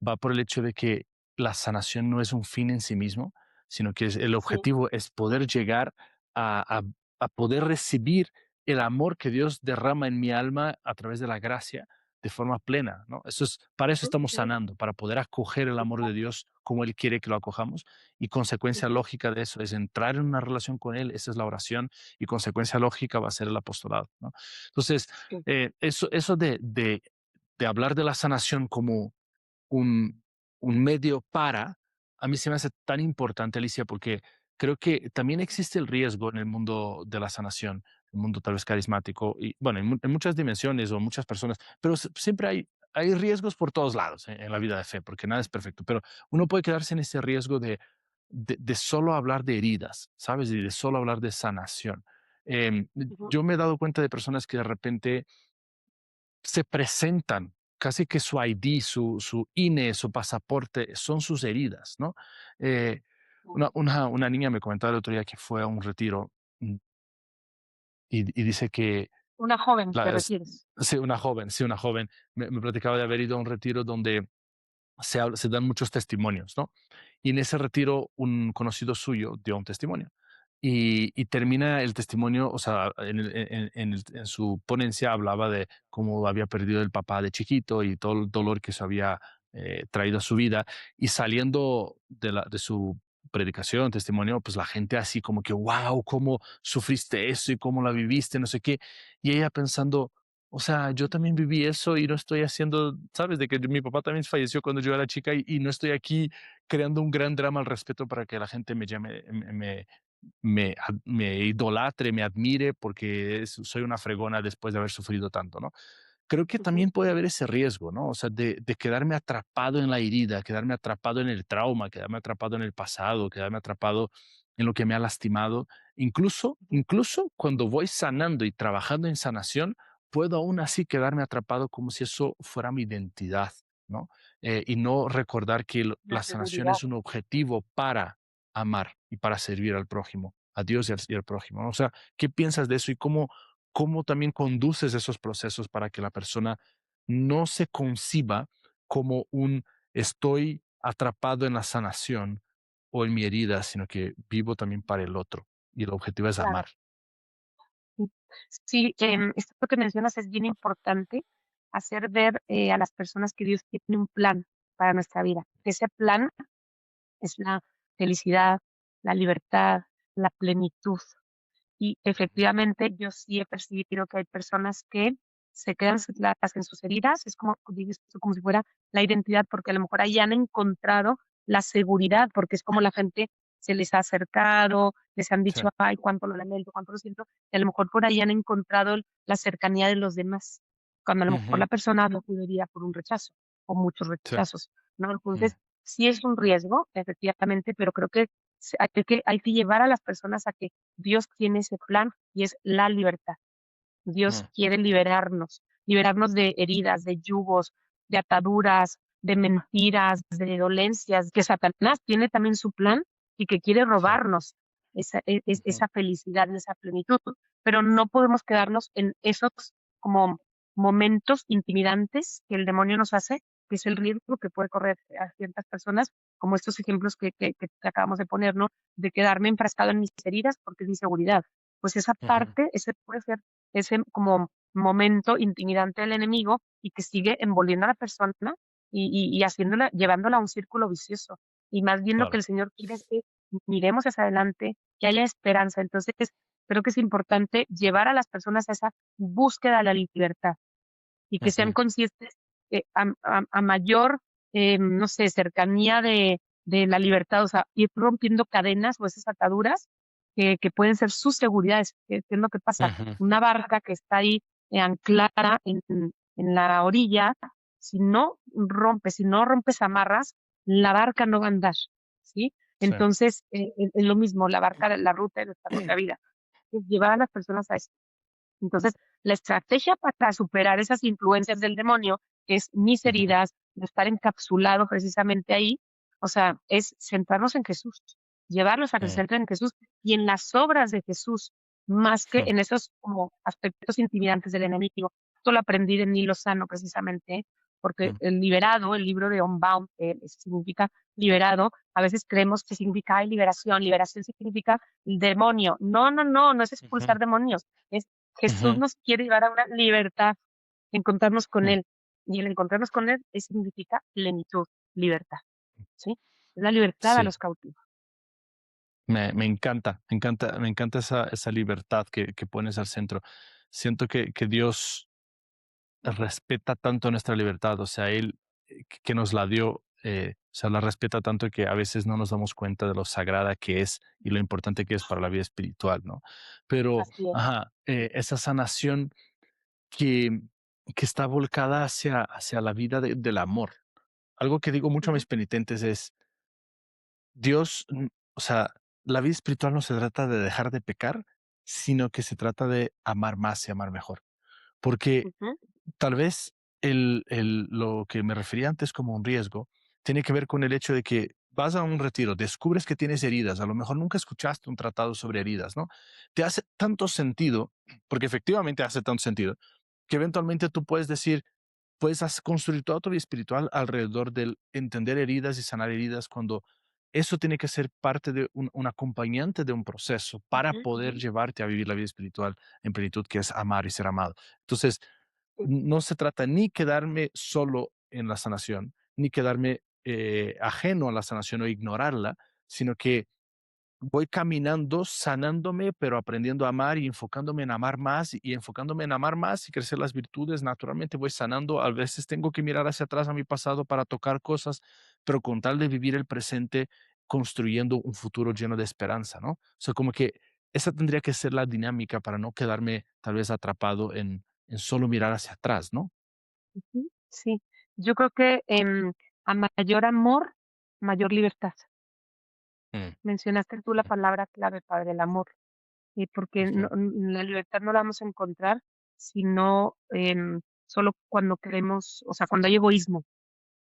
va por el hecho de que la sanación no es un fin en sí mismo, sino que el Sí, objetivo es poder llegar a a poder recibir el amor que Dios derrama en mi alma a través de la gracia de forma plena, ¿no? Eso es para eso sí, estamos sí, sanando, para poder acoger el amor de exacto. Dios como Él quiere que lo acojamos, y consecuencia Ujú, lógica de eso es entrar en una relación con Él, esa es la oración, y consecuencia lógica va a ser el apostolado, ¿no? Entonces, sí, eso de hablar de la sanación como un, un medio para, a mí se me hace tan importante, Alicia, porque creo que también existe el riesgo en el mundo de la sanación, el mundo tal vez carismático, y bueno, en muchas dimensiones o muchas personas, pero siempre hay riesgos por todos lados en la vida de fe, porque nada es perfecto, pero uno puede quedarse en ese riesgo de solo hablar de heridas, ¿sabes? Y de solo hablar de sanación. Em, ujú, yo me he dado cuenta de personas que de repente se presentan, casi que su ID, su INE, su pasaporte, son sus heridas, ¿no? Eh, sí. una niña me comentaba el otro día que fue a un retiro, y dice que Una joven, ¿te la es refieres? sí, una joven, me platicaba de haber ido a un retiro donde se dan muchos testimonios, ¿no? Y en ese retiro un conocido suyo dio un testimonio. Y termina el testimonio, o sea, en su ponencia hablaba de cómo había perdido el papá de chiquito y todo el dolor que se había traído a su vida. Y saliendo de su predicación, testimonio, pues la gente así como que, wow, cómo sufriste eso y cómo la viviste, no sé qué. Y ella pensando, o sea, yo también viví eso y no estoy haciendo, ¿sabes? De que mi papá también falleció cuando yo era chica y no estoy aquí creando un gran drama al respecto para que la gente me llame, me idolatre, me admire porque soy una fregona después de haber sufrido tanto, ¿no? Creo que Ujú, también puede haber ese riesgo, ¿no? O sea, de quedarme atrapado en la herida, quedarme atrapado en el trauma, quedarme atrapado en el pasado, quedarme atrapado en lo que me ha lastimado. ujú, Incluso cuando voy sanando y trabajando en sanación, puedo aún así quedarme atrapado como si eso fuera mi identidad, ¿no? Y no recordar que la la sanación seguridad. es un objetivo para amar y para servir al prójimo a Dios y al prójimo, ¿no? O sea, ¿qué piensas de eso y cómo también conduces esos procesos para que la persona no se conciba como un estoy atrapado en la sanación o en mi herida, sino que vivo también para el otro y el objetivo es Claro. amar? Sí, sí, esto que mencionas es bien importante, hacer ver a las personas que Dios tiene un plan para nuestra vida. Que ese plan es la felicidad, la libertad, la plenitud. Y efectivamente, yo sí he percibido que hay personas que se quedan claras en sus heridas, es como, dices tú, como si fuera la identidad, porque a lo mejor ahí han encontrado la seguridad, porque es como la gente se les ha acercado, les han Sí. dicho, ay, cuánto lo lamento, cuánto lo siento, y a lo mejor por ahí han encontrado la cercanía de los demás, cuando a lo mejor Ujú. la persona no viviría por un rechazo, o muchos Sí. rechazos, ¿no? Mm. Entonces, sí es un riesgo, efectivamente, pero creo que hay que llevar a las personas a que Dios tiene ese plan y es la libertad. Dios Mm. quiere liberarnos de heridas, de yugos, de ataduras, de mentiras, de dolencias, que Satanás tiene también su plan y que quiere Sí. robarnos Ujú. esa felicidad, esa plenitud, pero no podemos quedarnos en esos como momentos intimidantes que el demonio nos hace, que es el riesgo que puede correr a ciertas personas, como estos ejemplos que acabamos de poner, ¿no? De quedarme enfrascado en mis heridas porque es mi seguridad. Pues esa Ujú. parte, ese puede ser ese como momento intimidante del enemigo y que sigue envolviendo a la persona y haciéndola, llevándola a un círculo vicioso. Y más bien lo que Claro. el Señor quiere es que miremos hacia adelante, que haya esperanza. Entonces, creo que es importante llevar a las personas a esa búsqueda de la libertad y que sean Ujú. conscientes que a mayor, no sé, cercanía de la libertad, o sea, ir rompiendo cadenas o esas ataduras que pueden ser sus seguridades. ¿Qué es lo que pasa? Ujú. Una barca que está ahí anclada en la orilla, si no rompes amarras, la barca no va a andar, ¿sí? Sí. Entonces, es lo mismo, la barca, la ruta de nuestra vida, es llevar a las personas a eso. Entonces, la estrategia para superar esas influencias del demonio, que es mis Ujú. heridas, de estar encapsulado precisamente ahí, o sea, es centrarnos en Jesús, llevarlos a que se Mm. centren en Jesús y en las obras de Jesús, más que Mm. en esos como aspectos intimidantes del enemigo. Esto lo aprendí de Nilo Sano precisamente, porque Mm. el liberado, el libro de Unbound, que significa liberado, a veces creemos que significa ay, liberación, liberación significa el demonio. No, no, no, no es Ujú. expulsar demonios, es Jesús Ujú. nos quiere llevar a una libertad, encontrarnos con Mm. Él. Y el encontrarnos con Él significa plenitud, libertad, ¿sí? Es la libertad a Sí. los cautivos. Me encanta, me encanta esa libertad que pones al centro. Siento que Dios respeta tanto nuestra libertad, o sea, Él que nos la dio, o sea, la respeta tanto que a veces no nos damos cuenta de lo sagrada que es y lo importante que es para la vida espiritual, ¿no? Pero, Así es. ajá, esa sanación que, que está volcada hacia la vida del amor. Algo que digo mucho a Ujú, mis penitentes es, Dios, o sea, la vida espiritual no se trata de dejar de pecar, sino que se trata de amar más y amar mejor. Porque ujú, tal vez lo que me refería antes como un riesgo tiene que ver con el hecho de que vas a un retiro, descubres que tienes heridas, a lo mejor nunca escuchaste un tratado sobre heridas, ¿no? Te hace tanto sentido, porque efectivamente hace tanto sentido, que eventualmente tú puedes decir, puedes construir toda tu vida espiritual alrededor del entender heridas y sanar heridas cuando eso tiene que ser parte de un acompañante de un proceso para ujú, poder llevarte a vivir la vida espiritual en plenitud, que es amar y ser amado. Entonces, sí, no se trata ni quedarme solo en la sanación, ni quedarme ajeno a la sanación o ignorarla, sino que voy caminando, sanándome, pero aprendiendo a amar y enfocándome en amar más y enfocándome en amar más y crecer las virtudes. Naturalmente voy sanando. A veces tengo que mirar hacia atrás a mi pasado para tocar cosas, pero con tal de vivir el presente, construyendo un futuro lleno de esperanza, ¿no? O sea, como que esa tendría que ser la dinámica para no quedarme tal vez atrapado en solo mirar hacia atrás, ¿no? ujú, sí. Yo creo que a mayor amor, mayor libertad. Mm. Mencionaste tú la palabra clave, Padre, el amor. Porque Ujú. la libertad no la vamos a encontrar sino solo cuando queremos, o sea, cuando hay egoísmo.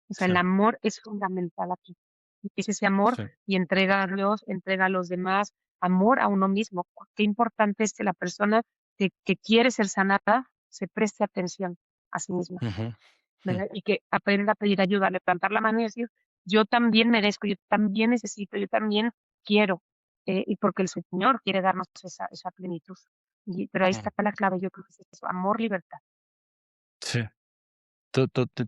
O sea, Sí, el amor es fundamental aquí. Y es ese amor sí. y entrega a Dios, entrega a los demás, amor a uno mismo. Qué importante es que la persona que quiere ser sanada se preste atención a sí misma, Ujú, mm, ¿verdad? Y que aprenda a pedir ayuda, levantar la mano y decir, yo también merezco, yo también necesito, yo también quiero, y porque el Señor quiere darnos esa plenitud. Pero ahí mm. está la clave, yo creo que es eso, amor, libertad. Sí.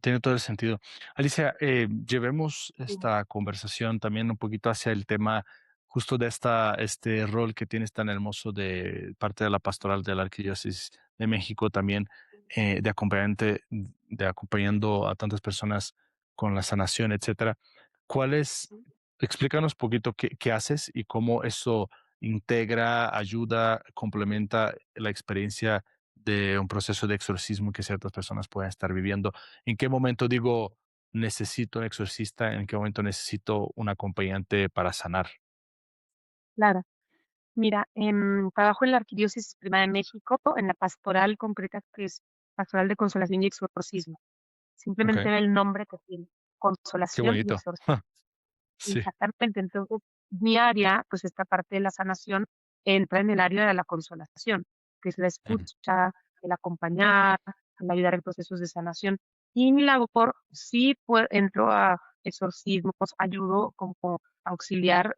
Tiene todo el sentido. Alicia, llevemos Sí, esta conversación también un poquito hacia el tema justo de este rol que tienes tan hermoso de parte de la pastoral de la Arquidiócesis de México también, de acompañante, de acompañando a tantas personas con la sanación, etcétera. ¿Cuál es? sí, Explícanos un poquito qué haces y cómo eso integra, ayuda, complementa la experiencia de un proceso de exorcismo que ciertas personas pueden estar viviendo. ¿En qué momento digo, necesito un exorcista? ¿En qué momento necesito un acompañante para sanar? claro. Mira, trabajo en la Arquidiócesis Primada de México, en la pastoral concreta que es Pastoral de Consolación y Exorcismo. Simplemente Okey, ve el nombre que tiene, qué consolación y bonito. exorcismo. Sí. Exactamente. Entonces, mi área, pues esta parte de la sanación entra en el área de la consolación, que es la Ujú, escucha, el acompañar, el ayudar en procesos de sanación. Y mi labor sí entro a exorcismos, ayudo como auxiliar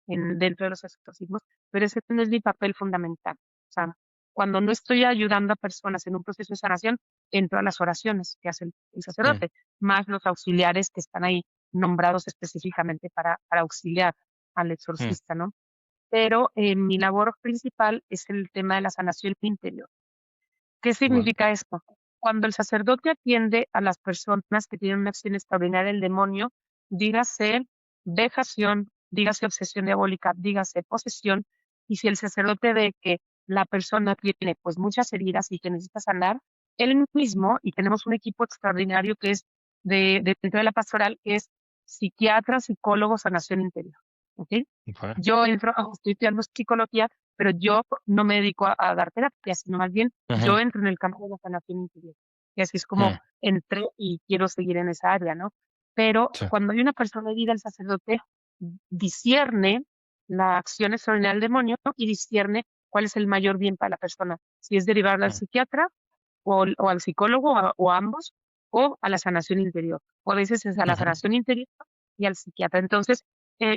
dentro de los exorcismos, pero ese no es mi papel fundamental. O sea, cuando no estoy ayudando a personas en un proceso de sanación, entro a las oraciones que hace el mm, sacerdote, más los auxiliares que están ahí nombrados específicamente para auxiliar al mm, exorcista, ¿no? Pero mi labor principal es el tema de la sanación interior. ¿Qué igual. significa esto? Cuando el sacerdote atiende a las personas que tienen una acción extraordinaria del demonio, dígase vejación, dígase obsesión diabólica, dígase posesión, y si el sacerdote ve que la persona tiene pues muchas heridas y que necesita sanar, él mismo, y tenemos un equipo extraordinario que es dentro de la pastoral, que es psiquiatra, psicólogo, sanación interior. ¿Ok? Okey. Yo entro, estoy estudiando psicología, pero yo no me dedico a dar terapia, sino más bien Ujú, yo entro en el campo de la sanación interior. Y así es como mm, entré y quiero seguir en esa área, ¿no? Pero sí, cuando hay una persona herida, el sacerdote discierne la acción extraordinaria del demonio y discierne cuál es el mayor bien para la persona. Si es derivarla al mm, psiquiatra o al psicólogo o a ambos o a la sanación interior. O a veces es a la ujú, sanación interior y al psiquiatra. Entonces,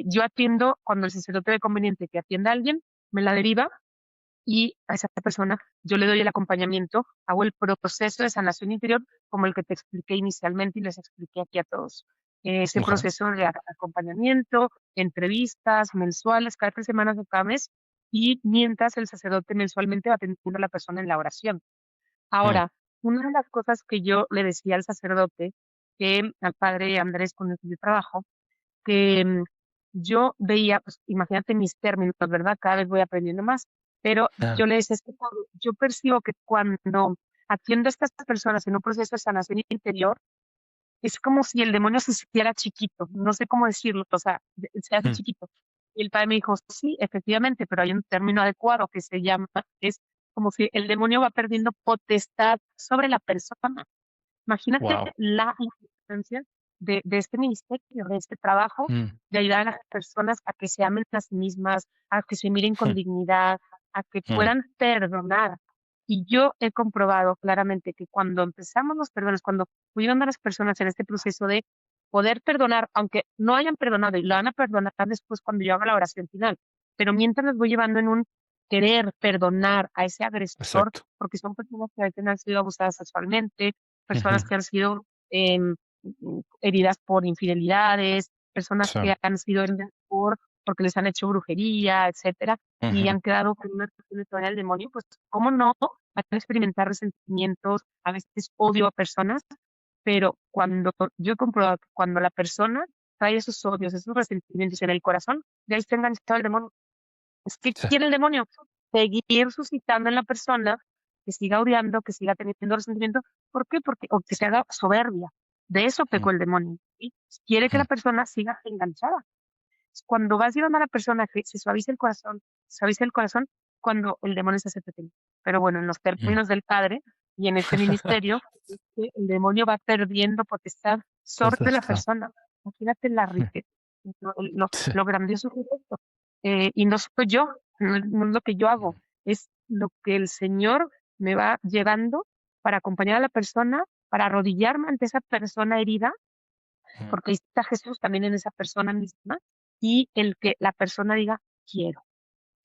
yo atiendo cuando el sacerdote ve conveniente que atienda a alguien, me la deriva y a esa persona yo le doy el acompañamiento, hago el proceso de sanación interior como el que te expliqué inicialmente y les expliqué aquí a todos. Ese okey, proceso de acompañamiento, entrevistas mensuales, cada 3 semanas o cada mes, y mientras el sacerdote mensualmente va atendiendo a la persona en la oración. mm, Ahora, una de las cosas que yo le decía al sacerdote, que al padre Andrés con el que yo trabajo, que yo veía, pues imagínate mis términos, ¿verdad? Cada vez voy aprendiendo más, pero ah, yo le decía, es que yo percibo que cuando atiendo a estas personas en un proceso de sanación interior, es como si el demonio se sintiera chiquito, no sé cómo decirlo, o sea, se hace mm, chiquito. Y el padre me dijo, sí, efectivamente, pero hay un término adecuado que se llama, es como si el demonio va perdiendo potestad sobre la persona. Imagínate guau, la importancia de este ministerio, de este trabajo, mm, de ayudar a las personas a que se amen a sí mismas, a que se miren con mm, dignidad, a que mm, puedan perdonar. Y yo he comprobado claramente que cuando empezamos los perdones, cuando voy ayudando a las personas en este proceso de poder perdonar, aunque no hayan perdonado y lo van a perdonar después cuando yo haga la oración final, pero mientras los voy llevando en un querer perdonar a ese agresor, exacto. porque son personas que a veces han sido abusadas sexualmente, Ujú, personas que han sido heridas por infidelidades, personas sí, que han sido heridas porque les han hecho brujería, etcétera, y ujú, han quedado con una cuestión de del demonio, pues, ¿cómo no? Van a experimentar resentimientos, a veces odio a personas, pero cuando yo he comprobado que cuando la persona trae esos odios, esos resentimientos en el corazón, de ahí está enganchado el demonio. Es que sí, quiere el demonio seguir suscitando en la persona que siga odiando, que siga teniendo resentimiento. ¿Por qué? Porque, o que se haga soberbia. De eso mm, pecó el demonio. ¿Sí? Quiere que la mm, persona siga enganchada. Cuando vas llevando a la persona que se suaviza el corazón cuando el demonio se hace pequeño. Pero bueno, en los mm. términos del Padre y en este ministerio, es que el demonio va perdiendo potestad sobre la Potestad. persona. Imagínate la riqueza, lo Sí. grandioso que es esto. y no soy yo, no es lo que yo hago, es lo que el Señor me va llevando para acompañar a la persona, para arrodillarme ante esa persona herida, Ujú. porque ahí está Jesús también en esa persona misma, y el que la persona diga, quiero.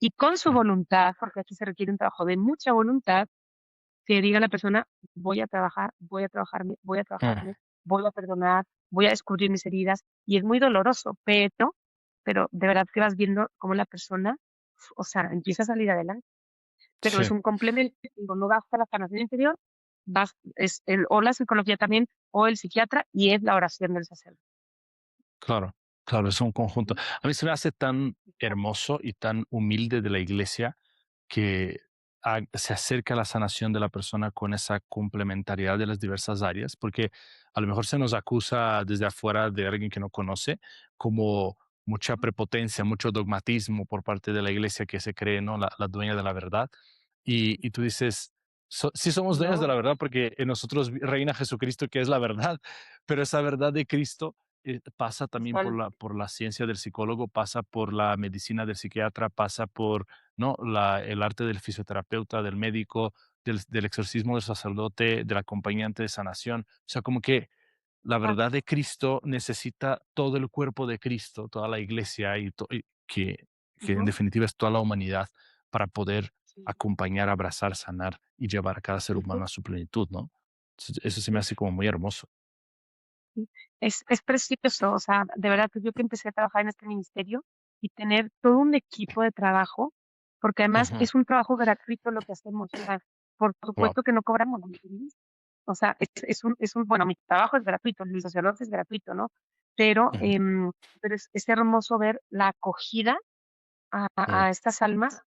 Y con su Mm, voluntad, porque aquí se requiere un trabajo de mucha voluntad, que diga la persona, voy a trabajar, voy a trabajarme, voy a mm. trabajarme, voy a perdonar, voy a descubrir mis heridas, y es muy doloroso, pero de verdad que vas viendo cómo la persona, o sea, empieza a salir adelante, pero es Sí, un complemento, digo, no basta la sanación interior, es o la psicología también, o el psiquiatra, y es la oración del sacerdote. claro, claro, es un conjunto. Ujú, A mí se me hace tan exacto, hermoso y tan humilde de la iglesia que se acerca a la sanación de la persona con esa complementariedad de las diversas áreas, porque a lo mejor se nos acusa desde afuera de alguien que no conoce como mucha ujú, prepotencia, mucho dogmatismo por parte de la iglesia que se cree, ¿no? La dueña de la verdad. Y tú dices, sí somos dueños de no, la verdad porque en nosotros reina Jesucristo, que es la verdad, pero esa verdad de Cristo pasa también sol, por la ciencia del psicólogo, pasa por la medicina del psiquiatra, pasa por, ¿no? El arte del fisioterapeuta, del médico, del exorcismo del sacerdote, del acompañante de sanación. O sea, como que la verdad exacto, de Cristo necesita todo el cuerpo de Cristo, toda la iglesia y que en ujú, definitiva es toda la humanidad para poder sí, acompañar, abrazar, sanar y llevar a cada ser humano ujú, a su plenitud, ¿no? Eso se me sí. hace como muy hermoso. Sí, es precioso, o sea, de verdad que yo que empecé a trabajar en este ministerio y tener todo un equipo de trabajo, porque además Ujú. es un trabajo gratuito lo que hacemos, o sea, por Wow. supuesto que no cobramos, ¿me entiendes? O sea, bueno, mi trabajo es gratuito, el sacerdote es gratuito, ¿no? Pero, Ujú, pero es hermoso ver la acogida mm, a estas almas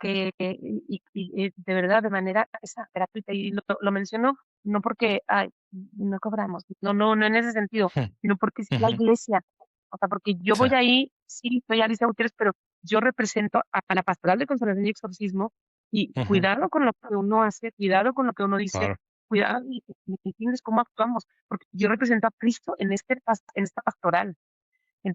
de verdad, de manera esa gratuita. Y lo menciono no porque, ay, no cobramos, no en ese sentido, mm, sino porque es la ujú. iglesia. O sea, porque yo Sí. voy ahí, sí, soy Alicia Gutiérrez, pero yo represento a la pastoral de consolación y exorcismo, y Ujú. cuidado con lo que uno hace, cuidado con lo que uno dice, Claro. cuidado, y entiendes cómo actuamos, porque yo represento a Cristo en esta pastoral.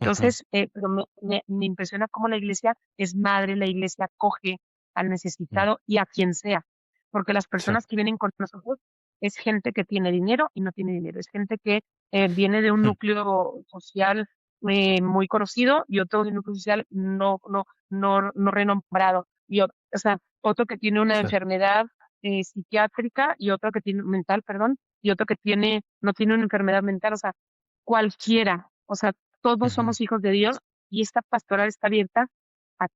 Ujú, Entonces, pero me impresiona cómo la iglesia es madre, la iglesia acoge al mm, necesitado y a quien sea, porque las sí. personas que vienen con nosotros es gente que tiene dinero y no tiene dinero, es gente que viene de un Mm, núcleo social muy conocido y otro de un núcleo social no renombrado, o sea, otro que tiene una sí. enfermedad psiquiátrica y otro que tiene mental, perdón, y otro que no tiene una enfermedad mental, o sea, cualquiera, o sea, todos Ujú. somos hijos de Dios y esta pastoral está abierta a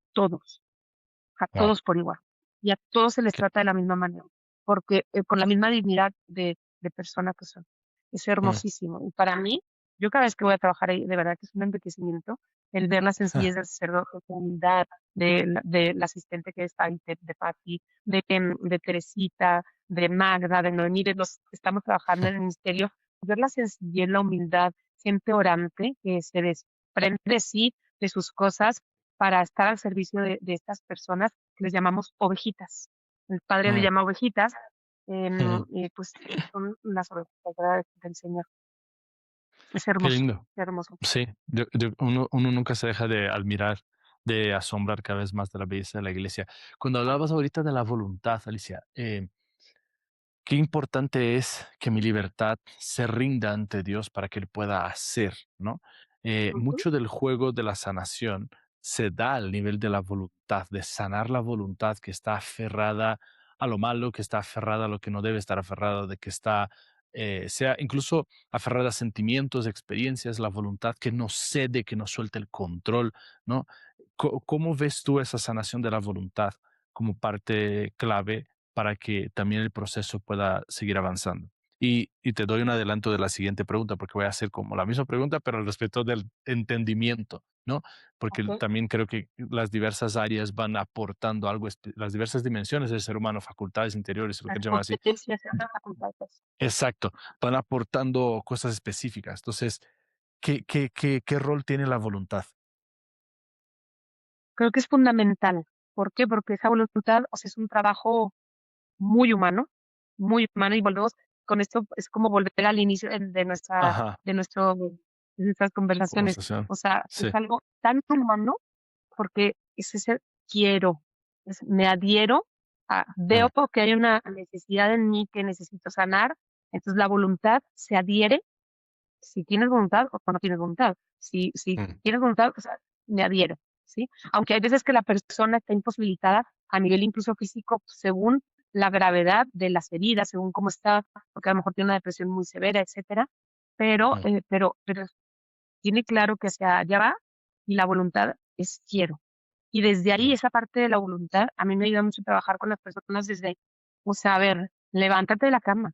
a Wow. todos por igual. Y a todos se les Qué trata de la misma manera, porque con la misma dignidad de persona que son. Es mm. hermosísimo. Y para mí, yo cada vez que voy a trabajar ahí, de verdad que es un enriquecimiento el ver la sencillez del sacerdote, la humildad de la asistente que está ahí, de Patti, de Teresita, de Magda, de Noemí, de los que estamos trabajando en el ministerio, ver la sencillez, la humildad, gente orante que se desprende de sí, de sus cosas, para estar al servicio de estas personas que les llamamos ovejitas. El padre le Mm, llama ovejitas, ujú. y pues son las ovejitas, ¿verdad? Del Señor. Qué lindo. Es hermoso. Sí, uno nunca se deja de admirar, de asombrar cada vez más de la belleza de la iglesia. Cuando hablabas ahorita de la voluntad, Alicia, qué importante es que mi libertad se rinda ante Dios para que Él pueda hacer, ¿no? Ujú, Mucho del juego de la sanación se da al nivel de la voluntad, de sanar la voluntad que está aferrada a lo malo, que está aferrada a lo que no debe estar aferrada, de que está, sea incluso aferrada a sentimientos, experiencias, la voluntad que no cede, que no suelta el control, ¿no? ¿Cómo ves tú esa sanación de la voluntad como parte clave para que también el proceso pueda seguir avanzando? Y te doy un adelanto de la siguiente pregunta, porque voy a hacer como la misma pregunta, pero al respecto del entendimiento, ¿no? Porque okey. también creo que las diversas áreas van aportando algo, las diversas dimensiones del ser humano, facultades interiores, si lo Las quieres llamar así. competencias, ajá, facultades. Exacto, van aportando cosas específicas. Entonces, ¿qué rol tiene la voluntad? Creo que es fundamental. ¿Por qué? Porque esa voluntad, o sea, es un trabajo muy humano, y volvemos con esto, es como volver al inicio Ajá, de nuestro de nuestras conversaciones. conversación. O sea, es Sí. algo tan humano porque es ese quiero, me adhiero, veo Mm, que hay una necesidad en mí que necesito sanar, entonces la voluntad se adhiere si tienes voluntad o no tienes voluntad. Si mm, tienes voluntad, o sea, me adhiero, ¿sí? Aunque hay veces que la persona está imposibilitada a nivel incluso físico, según la gravedad de las heridas, según cómo está, porque a lo mejor tiene una depresión muy severa, etcétera, mm, pero tiene claro que hacia allá va y la voluntad es quiero. Y desde ahí, mm, esa parte de la voluntad, a mí me ayuda mucho trabajar con las personas desde, o sea, a ver, levántate de la cama,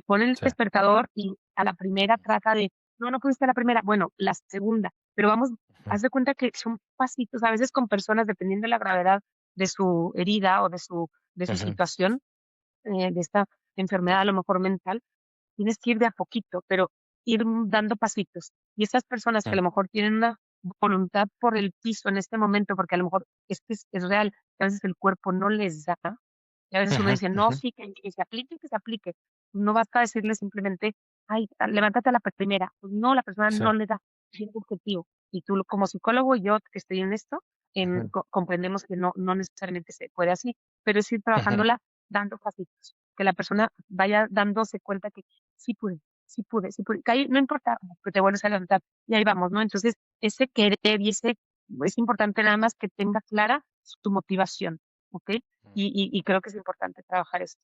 pon el sí, despertador y a la primera trata de, no, no pudiste a la primera, bueno, la segunda, pero vamos, ujú, haz de cuenta que son pasitos, a veces con personas, dependiendo de la gravedad de su herida o de su ujú, situación, de esta enfermedad a lo mejor mental, tienes que ir de a poquito, pero ir dando pasitos. Y esas personas que a mm, lo mejor tienen una voluntad por el piso en este momento, porque a lo mejor es real, que a veces el cuerpo no les da, y a veces uno ujú, dice, no, ujú, sí, que se aplique, que se aplique. No basta decirle simplemente, ay, levántate a la primera. Pues no, la persona sí, no le da el objetivo. Y tú como psicólogo, yo que estoy en esto, ujú, comprendemos que no necesariamente se puede así, pero es ir ujú, trabajándola dando pasitos, que la persona vaya dándose cuenta que sí pude, sí pude, sí pude. Caí, no importa, que te vuelves a levantar y ahí vamos, ¿no? Entonces, ese querer y ese, es importante nada más que tenga clara tu motivación, ¿ok? Y creo que es importante trabajar eso.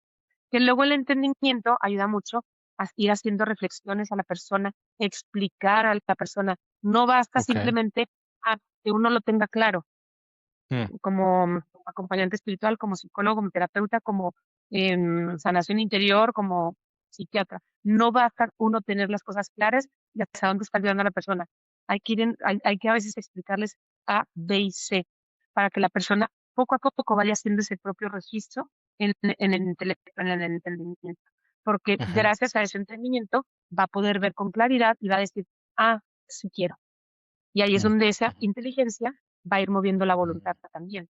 Que luego el entendimiento ayuda mucho a ir haciendo reflexiones a la persona, explicar a la persona. No basta ok, simplemente a que uno lo tenga claro, mm, como acompañante espiritual, como psicólogo, como terapeuta, como sanación interior, como psiquiatra. No basta uno tener las cosas claras y hasta dónde está ayudando a la persona. Hay que a veces explicarles A, B y C para que la persona poco a poco vaya haciendo ese propio registro en el intelecto, en el entendimiento. Porque ujú, gracias a ese entendimiento va a poder ver con claridad y va a decir, sí quiero. Y ahí es mm, donde esa ujú, inteligencia va a ir moviendo la mm. voluntad también.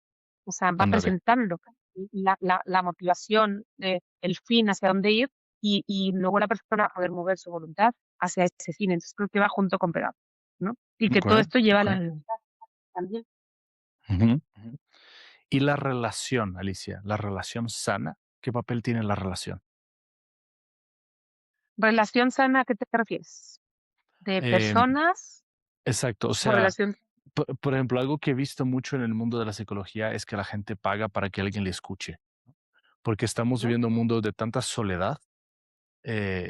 O sea, va Ándale, presentando la motivación, el fin, hacia dónde ir, y luego la persona va a poder mover su voluntad hacia ese fin. Entonces creo que va junto con pegado, ¿no? Y que ok, todo esto lleva a ok, la libertad también. ujú, ujú. Y la relación, Alicia, la relación sana, ¿qué papel tiene la relación? Relación sana, ¿a qué te refieres? ¿De Em, personas exacto, o o sea, relación? por ejemplo, algo que he visto mucho en el mundo de la psicología es que la gente paga para que alguien le escuche, porque estamos ¿No? viviendo un mundo de tanta soledad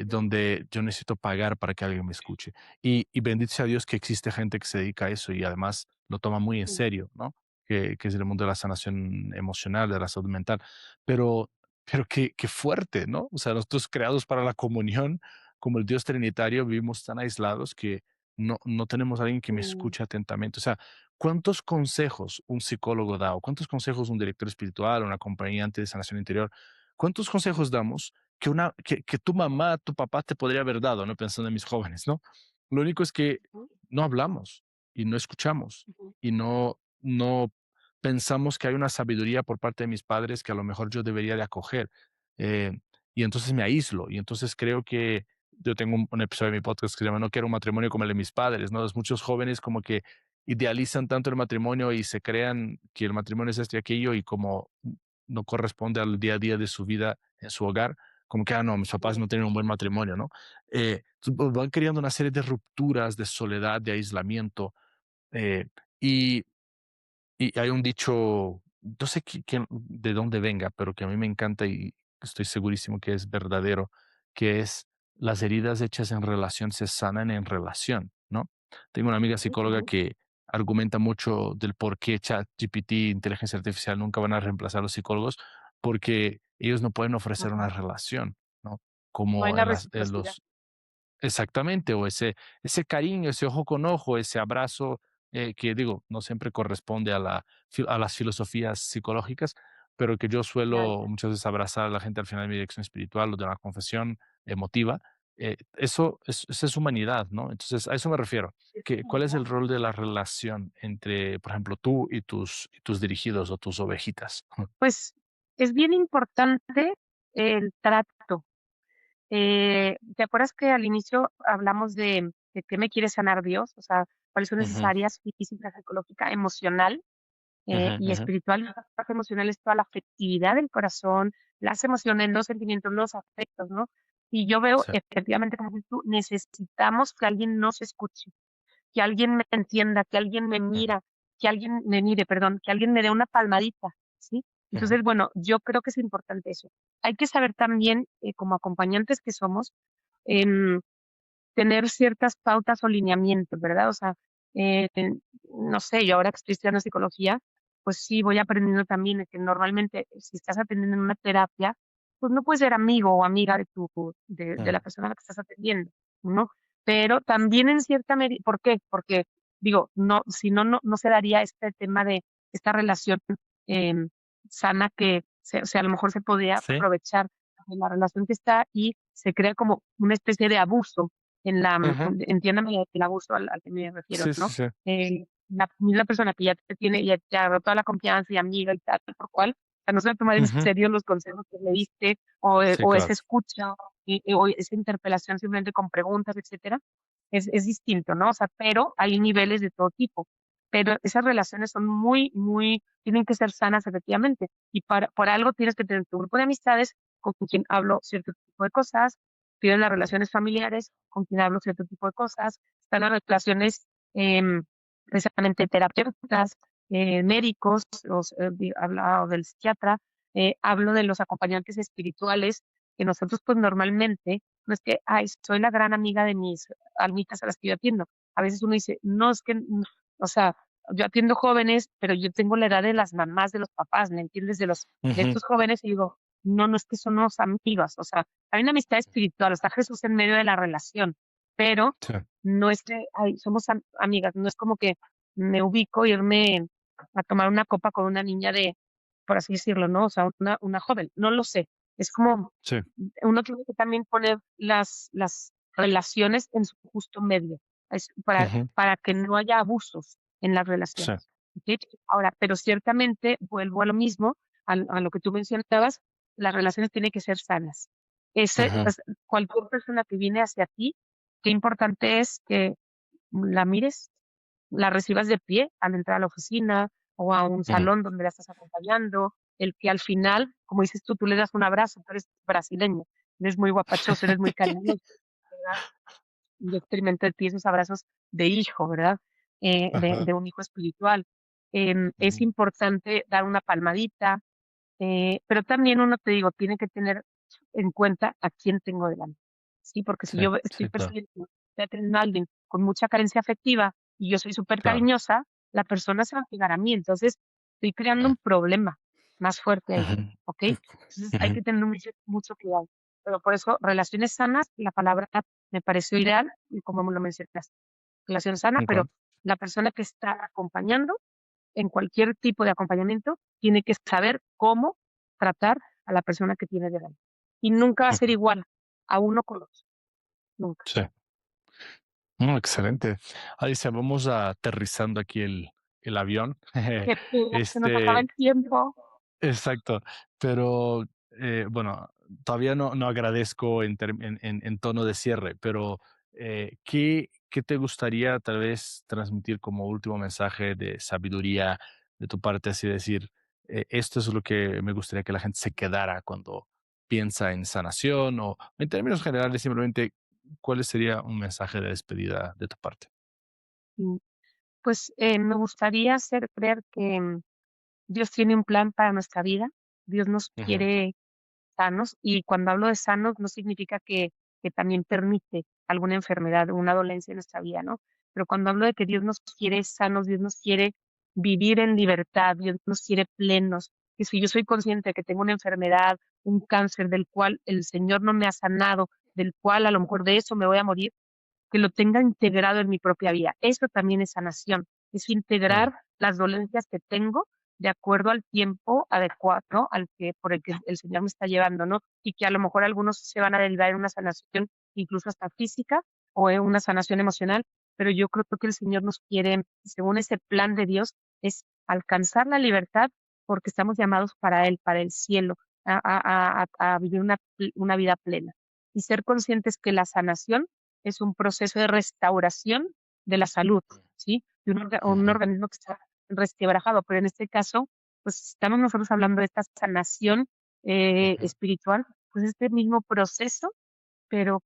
donde yo necesito pagar para que alguien me escuche. Y bendito sea Dios que existe gente que se dedica a eso y además lo toma muy en Sí. serio, ¿no? Que es el mundo de la sanación emocional, de la salud mental. Pero, pero qué fuerte, ¿no? O sea, nosotros creados para la comunión, como el Dios Trinitario, vivimos tan aislados que no tenemos a alguien que me Mm, escuche atentamente. O sea, ¿cuántos consejos un psicólogo da o cuántos consejos un director espiritual o un acompañante de sanación interior? ¿Cuántos consejos damos que tu mamá, tu papá te podría haber dado, ¿no? Pensando en mis jóvenes, ¿no? Lo único es que ujú, no hablamos y no escuchamos ujú, y no pensamos que hay una sabiduría por parte de mis padres que a lo mejor yo debería de acoger. Eh, y entonces me aíslo y entonces creo que yo tengo un episodio de mi podcast que se llama No quiero un matrimonio como el de mis padres, ¿no? Muchos jóvenes como que idealizan tanto el matrimonio y se crean que el matrimonio es esto y aquello y como no corresponde al día a día de su vida en su hogar, como que, no, mis papás ujú. no tienen un buen matrimonio, ¿no? Van creando una serie de rupturas, de soledad, de aislamiento, eh, y, y hay un dicho, no sé de dónde venga, pero que a mí me encanta y estoy segurísimo que es verdadero, que es las heridas hechas en relación se sanan en relación, ¿no? Tengo una amiga psicóloga Ujú, que argumenta mucho del por qué ChatGPT, inteligencia artificial, nunca van a reemplazar a los psicólogos, porque ellos no pueden ofrecer una ajá. relación, ¿no? No hay Como la en reciprocidad. los exactamente, o ese cariño, ese ojo con ojo, ese abrazo, que digo, no siempre corresponde a las filosofías psicológicas, pero que yo Ya, suelo ya. muchas veces abrazar a la gente al final de mi dirección espiritual o de una confesión emotiva, eso esa es humanidad, ¿no? Entonces, a eso me refiero, Es que, ¿cuál es humanidad. el rol de la relación entre, por ejemplo, tú y tus dirigidos o tus ovejitas? Pues, es bien importante el trato. ¿Te acuerdas que al inicio hablamos de qué me quiere sanar Dios? O sea, cuáles son esas Ujú, áreas física, psicológica, emocional. Ujú, y ujú. espiritual. La parte emocional es toda la afectividad del corazón, las emociones, los sentimientos, los afectos, ¿no? Y yo veo Sí. efectivamente, como dices tú, necesitamos que alguien nos escuche, que alguien me entienda, que alguien me Ujú, mira, que alguien me mire, perdón, que alguien me dé una palmadita, ¿sí? ujú. Entonces, bueno, yo creo que es importante eso. Hay que saber también, como acompañantes que somos, em, tener ciertas pautas o lineamientos, ¿verdad? O sea, eh, no sé, yo ahora que estoy estudiando psicología, pues sí voy aprendiendo también de que normalmente si estás atendiendo en una terapia, pues no puedes ser amigo o amiga de Mm, la persona a la que estás atendiendo, ¿no? Pero también en cierta medida, ¿por qué? Porque digo, no, si no, no se daría este tema de esta relación em, sana que o sea, a lo mejor se podría sí. aprovechar de la relación que está y se crea como una especie de abuso en Ujú. entiéndame el abuso al que me refiero, Sí, ¿no? sí, sí. La misma persona que ya te tiene, ya te agarró toda la confianza y amiga y tal por cual, o sea, no se va a tomar en Ujú. serio los consejos que le diste Sí, o claro. esa escucha o esa interpelación simplemente con preguntas, etcétera, es distinto, ¿no? O sea, pero hay niveles de todo tipo, pero esas relaciones son tienen que ser sanas efectivamente, y por algo tienes que tener tu grupo de amistades con quien hablo cierto tipo de cosas, tienes las relaciones familiares con quien hablo cierto tipo de cosas, están las relaciones precisamente terapeutas, médicos, hablado del psiquiatra, hablo de los acompañantes espirituales, que nosotros pues normalmente, no es que, ay, soy la gran amiga de mis almitas a las que yo atiendo. A veces uno dice, no, es que, o sea, yo atiendo jóvenes, pero yo tengo la edad de las mamás, de los papás, ¿me entiendes? De Ujú. estos jóvenes y digo, no, no es que somos amigas, o sea, hay una amistad espiritual, está Jesús en medio de la relación, pero Sí. no es que ay, somos amigas, no es como que me ubico irme a tomar una copa con una niña por así decirlo, ¿no? O sea, una joven, no lo sé. Es como Sí. uno tiene que también poner las relaciones en su justo medio, Ujú. para que no haya abusos en las Sí. relaciones. ¿Ok? Ahora, pero ciertamente vuelvo a lo mismo, a lo que tú mencionabas, las relaciones tienen que ser sanas. Ujú. Cualquier persona que viene hacia ti, qué importante es que la mires, la recibas de pie al entrar a la oficina o a un Ujú. salón donde la estás acompañando, el que al final, como dices tú le das un abrazo, tú eres brasileño, eres muy guapachoso, eres muy cariñoso, ¿verdad? Yo experimenté en ti esos abrazos de hijo, ¿verdad? Ajá. De un hijo espiritual. Es Ujú. importante dar una palmadita, pero también uno, te digo, tiene que tener en cuenta a quién tengo delante, ¿sí? Porque si Sí, yo estoy sí, claro, percibiendo, estoy atendiendo a alguien con mucha carencia afectiva y yo soy súper claro. cariñosa, la persona se va a pegar a mí, entonces estoy creando un problema más fuerte ahí, Ujú. ¿ok? Entonces hay Ujú. que tener mucho cuidado. Pero por eso, relaciones sanas, la palabra me pareció ideal, y como me lo mencionaste, relación sana, pero Okey. la persona que está acompañando en cualquier tipo de acompañamiento, tiene que saber cómo tratar a la persona que tiene delante. Y nunca va a ser Ujú. igual a uno con otro, nunca. Sí. No, excelente. Alicia, vamos aterrizando aquí el avión. Qué pena, se nos acaba Este, el tiempo. exacto, pero, bueno, todavía no agradezco en tono de cierre, pero, ¿qué te gustaría tal vez transmitir como último mensaje de sabiduría de tu parte? Así decir, esto es lo que me gustaría que la gente se quedara cuando piensa en sanación, o en términos generales, simplemente, ¿cuál sería un mensaje de despedida de tu parte? Mm, Pues me gustaría hacer creer que Dios tiene un plan para nuestra vida. Dios nos Ujú, quiere sanos, y cuando hablo de sanos no significa que también permite alguna enfermedad o una dolencia en nuestra vida, ¿no? Pero cuando hablo de que Dios nos quiere sanos, Dios nos quiere vivir en libertad, Dios nos quiere plenos, que si yo soy consciente de que tengo una enfermedad, un cáncer del cual el Señor no me ha sanado, del cual a lo mejor de eso me voy a morir, que lo tenga integrado en mi propia vida. Eso también es sanación, es mm, integrar las dolencias que tengo de acuerdo al tiempo adecuado al que por el que el Señor me está llevando, ¿no? Y que a lo mejor algunos se van a derivar en una sanación incluso hasta física o en una sanación emocional, pero yo creo que el Señor nos quiere, según ese plan de Dios, es alcanzar la libertad porque estamos llamados para Él, para el cielo, a vivir una vida plena. Y ser conscientes que la sanación es un proceso de restauración de la salud, ¿sí? De un ujú, organismo que está resquebrajado, pero en este caso, pues estamos nosotros hablando de esta sanación Ujú. espiritual, pues este mismo proceso, pero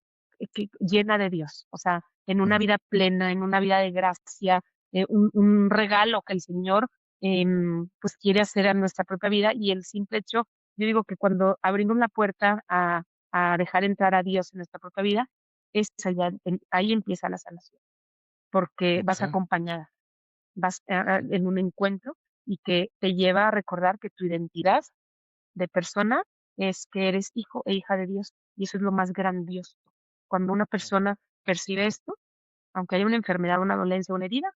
que llena de Dios, o sea, en una Mm, vida plena, en una vida de gracia, un regalo que el Señor pues quiere hacer a nuestra propia vida y el simple hecho, yo digo que cuando abrimos la puerta a dejar entrar a Dios en nuestra propia vida, es allá, ahí empieza la sanación, porque vas okey, acompañada, vas en un encuentro y que te lleva a recordar que tu identidad de persona es que eres hijo e hija de Dios y eso es lo más grandioso. Cuando una persona percibe esto, aunque haya una enfermedad, una dolencia, una herida,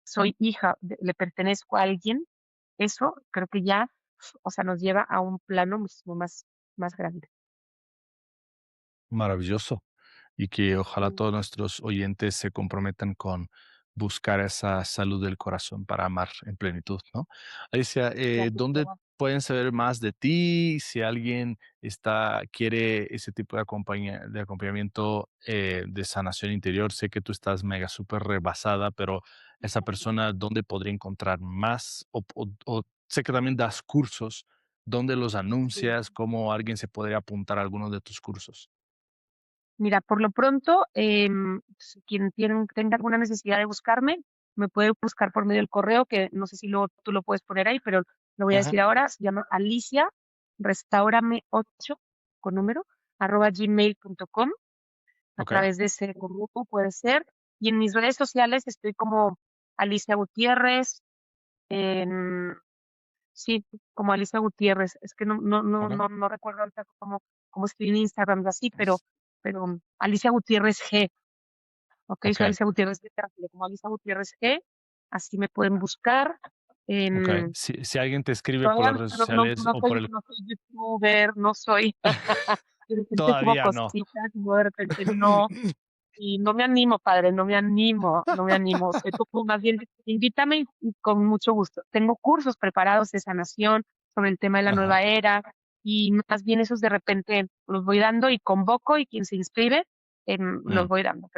soy hija, le pertenezco a alguien, eso creo que ya, o sea, nos lleva a un plano muchísimo más grande. maravilloso. Y que ojalá Mm, todos nuestros oyentes se comprometan con buscar esa salud del corazón para amar en plenitud, ¿no? Alicia, gracias, ¿dónde Esteban. pueden saber más de ti? Si alguien quiere ese tipo de, de acompañamiento de sanación interior, sé que tú estás mega súper rebasada, pero esa persona, ¿dónde podría encontrar más? O sé que también das cursos, ¿dónde los Sí. anuncias? ¿Cómo alguien se podría apuntar a alguno de tus cursos? Mira, por lo pronto, si quien tenga alguna necesidad de buscarme, me puede buscar por medio del correo, que no sé si tú lo puedes poner ahí, pero lo voy a Ujú. decir ahora. Se llama Alicia Restaurame8 con número @gmail.com. A Ok. través de ese grupo puede ser. Y en mis redes sociales estoy como Alicia Gutiérrez, en, sí, como Alicia Gutiérrez. Es que Ok. no recuerdo ahorita cómo estoy en Instagram o así, pero Alicia Gutiérrez G. Ok, soy Ok. Alicia Gutiérrez G, pero como Alicia Gutiérrez G, así me pueden buscar. Okey. Em, Si alguien te escribe por Todavía las redes no, sociales o por el no soy youtuber, no soy, de repente subo todavía no. cositas, y luego de repente no. Y no me animo, padre, no me animo. O sea, tú más bien invítame y con mucho gusto. Tengo cursos preparados de sanación sobre el tema de la Ajá, nueva era y más bien esos de repente los voy dando y convoco y quien se inscribe, los mm, voy dando.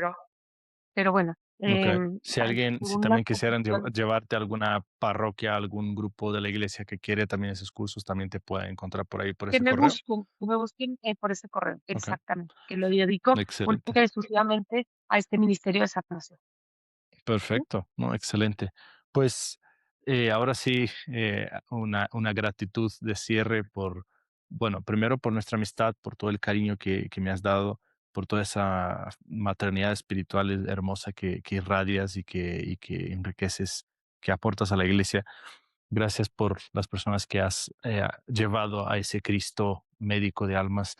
Pero bueno, okey. Si alguien si según las también quisieran condiciones llevarte a alguna parroquia, algún grupo de la iglesia que quiere también esos cursos, también te pueden encontrar por ahí, por ese correo. que me busquen por ese correo, Okey, exactamente, que lo dedico excelente. única y exclusivamente a este ministerio de sanación. ¿Sí? Perfecto, no, excelente. Pues, ahora sí, una gratitud de cierre por, bueno, primero por nuestra amistad, por todo el cariño que me has dado, por toda esa maternidad espiritual hermosa que irradias y que enriqueces, que aportas a la iglesia. Gracias por las personas que has llevado a ese Cristo médico de almas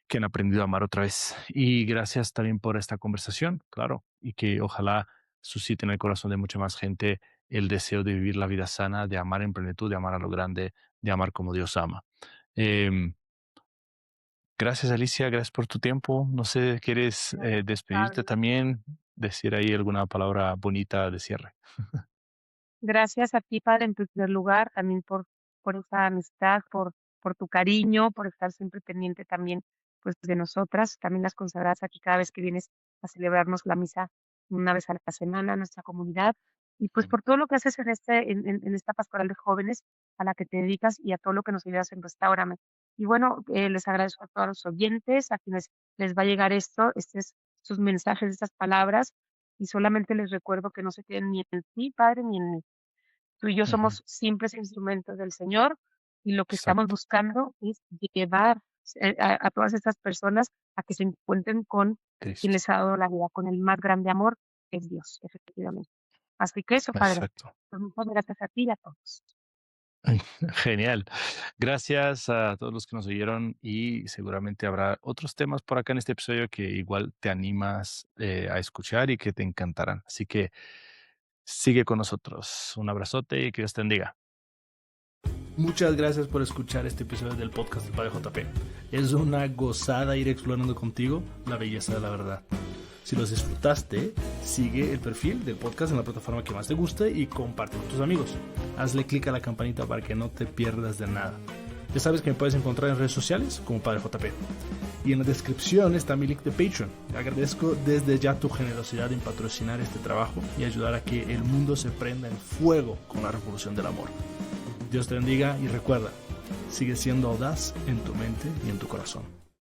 que han aprendido a amar otra vez. Y gracias también por esta conversación, claro, y que ojalá suscite en el corazón de mucha más gente el deseo de vivir la vida sana, de amar en plenitud, de amar a lo grande, de amar como Dios ama. Em, Gracias, Alicia, gracias por tu tiempo. No sé, ¿quieres Gracias, despedirte Pablo. también? Decir ahí alguna palabra bonita de cierre. Gracias a ti, Padre, en primer lugar, también por esa amistad, por tu cariño, por estar siempre pendiente también, pues, de nosotras, también las consagradas aquí cada vez que vienes a celebrarnos la misa una vez a la semana, nuestra comunidad, y pues Mm, por todo lo que haces en esta pastoral de jóvenes a la que te dedicas y a todo lo que nos ayudas en Restaurame. Y bueno, les agradezco a todos los oyentes, a quienes les va a llegar estos mensajes, estas palabras, y solamente les recuerdo que no se queden ni en ti, Padre, ni en mí. Tú y yo ujú, somos simples instrumentos del Señor y lo que estamos exacto, buscando es llevar a todas estas personas a que se encuentren con quien Cristo. les ha dado la vida, con el más grande amor, que es Dios, efectivamente. Así que eso, Padre. Exacto. Pues muchas gracias a ti y a todos. Genial. Gracias a todos los que nos oyeron y seguramente habrá otros temas por acá en este episodio que igual te animas a escuchar y que te encantarán. Así que sigue con nosotros. Un abrazote y que Dios te bendiga. Muchas gracias por escuchar este episodio del podcast del Padre JP. Es una gozada ir explorando contigo la belleza de la verdad. Si los disfrutaste, sigue el perfil del podcast en la plataforma que más te guste y comparte con tus amigos. Hazle clic a la campanita para que no te pierdas de nada. Ya sabes que me puedes encontrar en redes sociales como Padre JP. Y en la descripción está mi link de Patreon. Agradezco desde ya tu generosidad en patrocinar este trabajo y ayudar a que el mundo se prenda en fuego con la revolución del amor. Dios te bendiga y recuerda, sigue siendo audaz en tu mente y en tu corazón.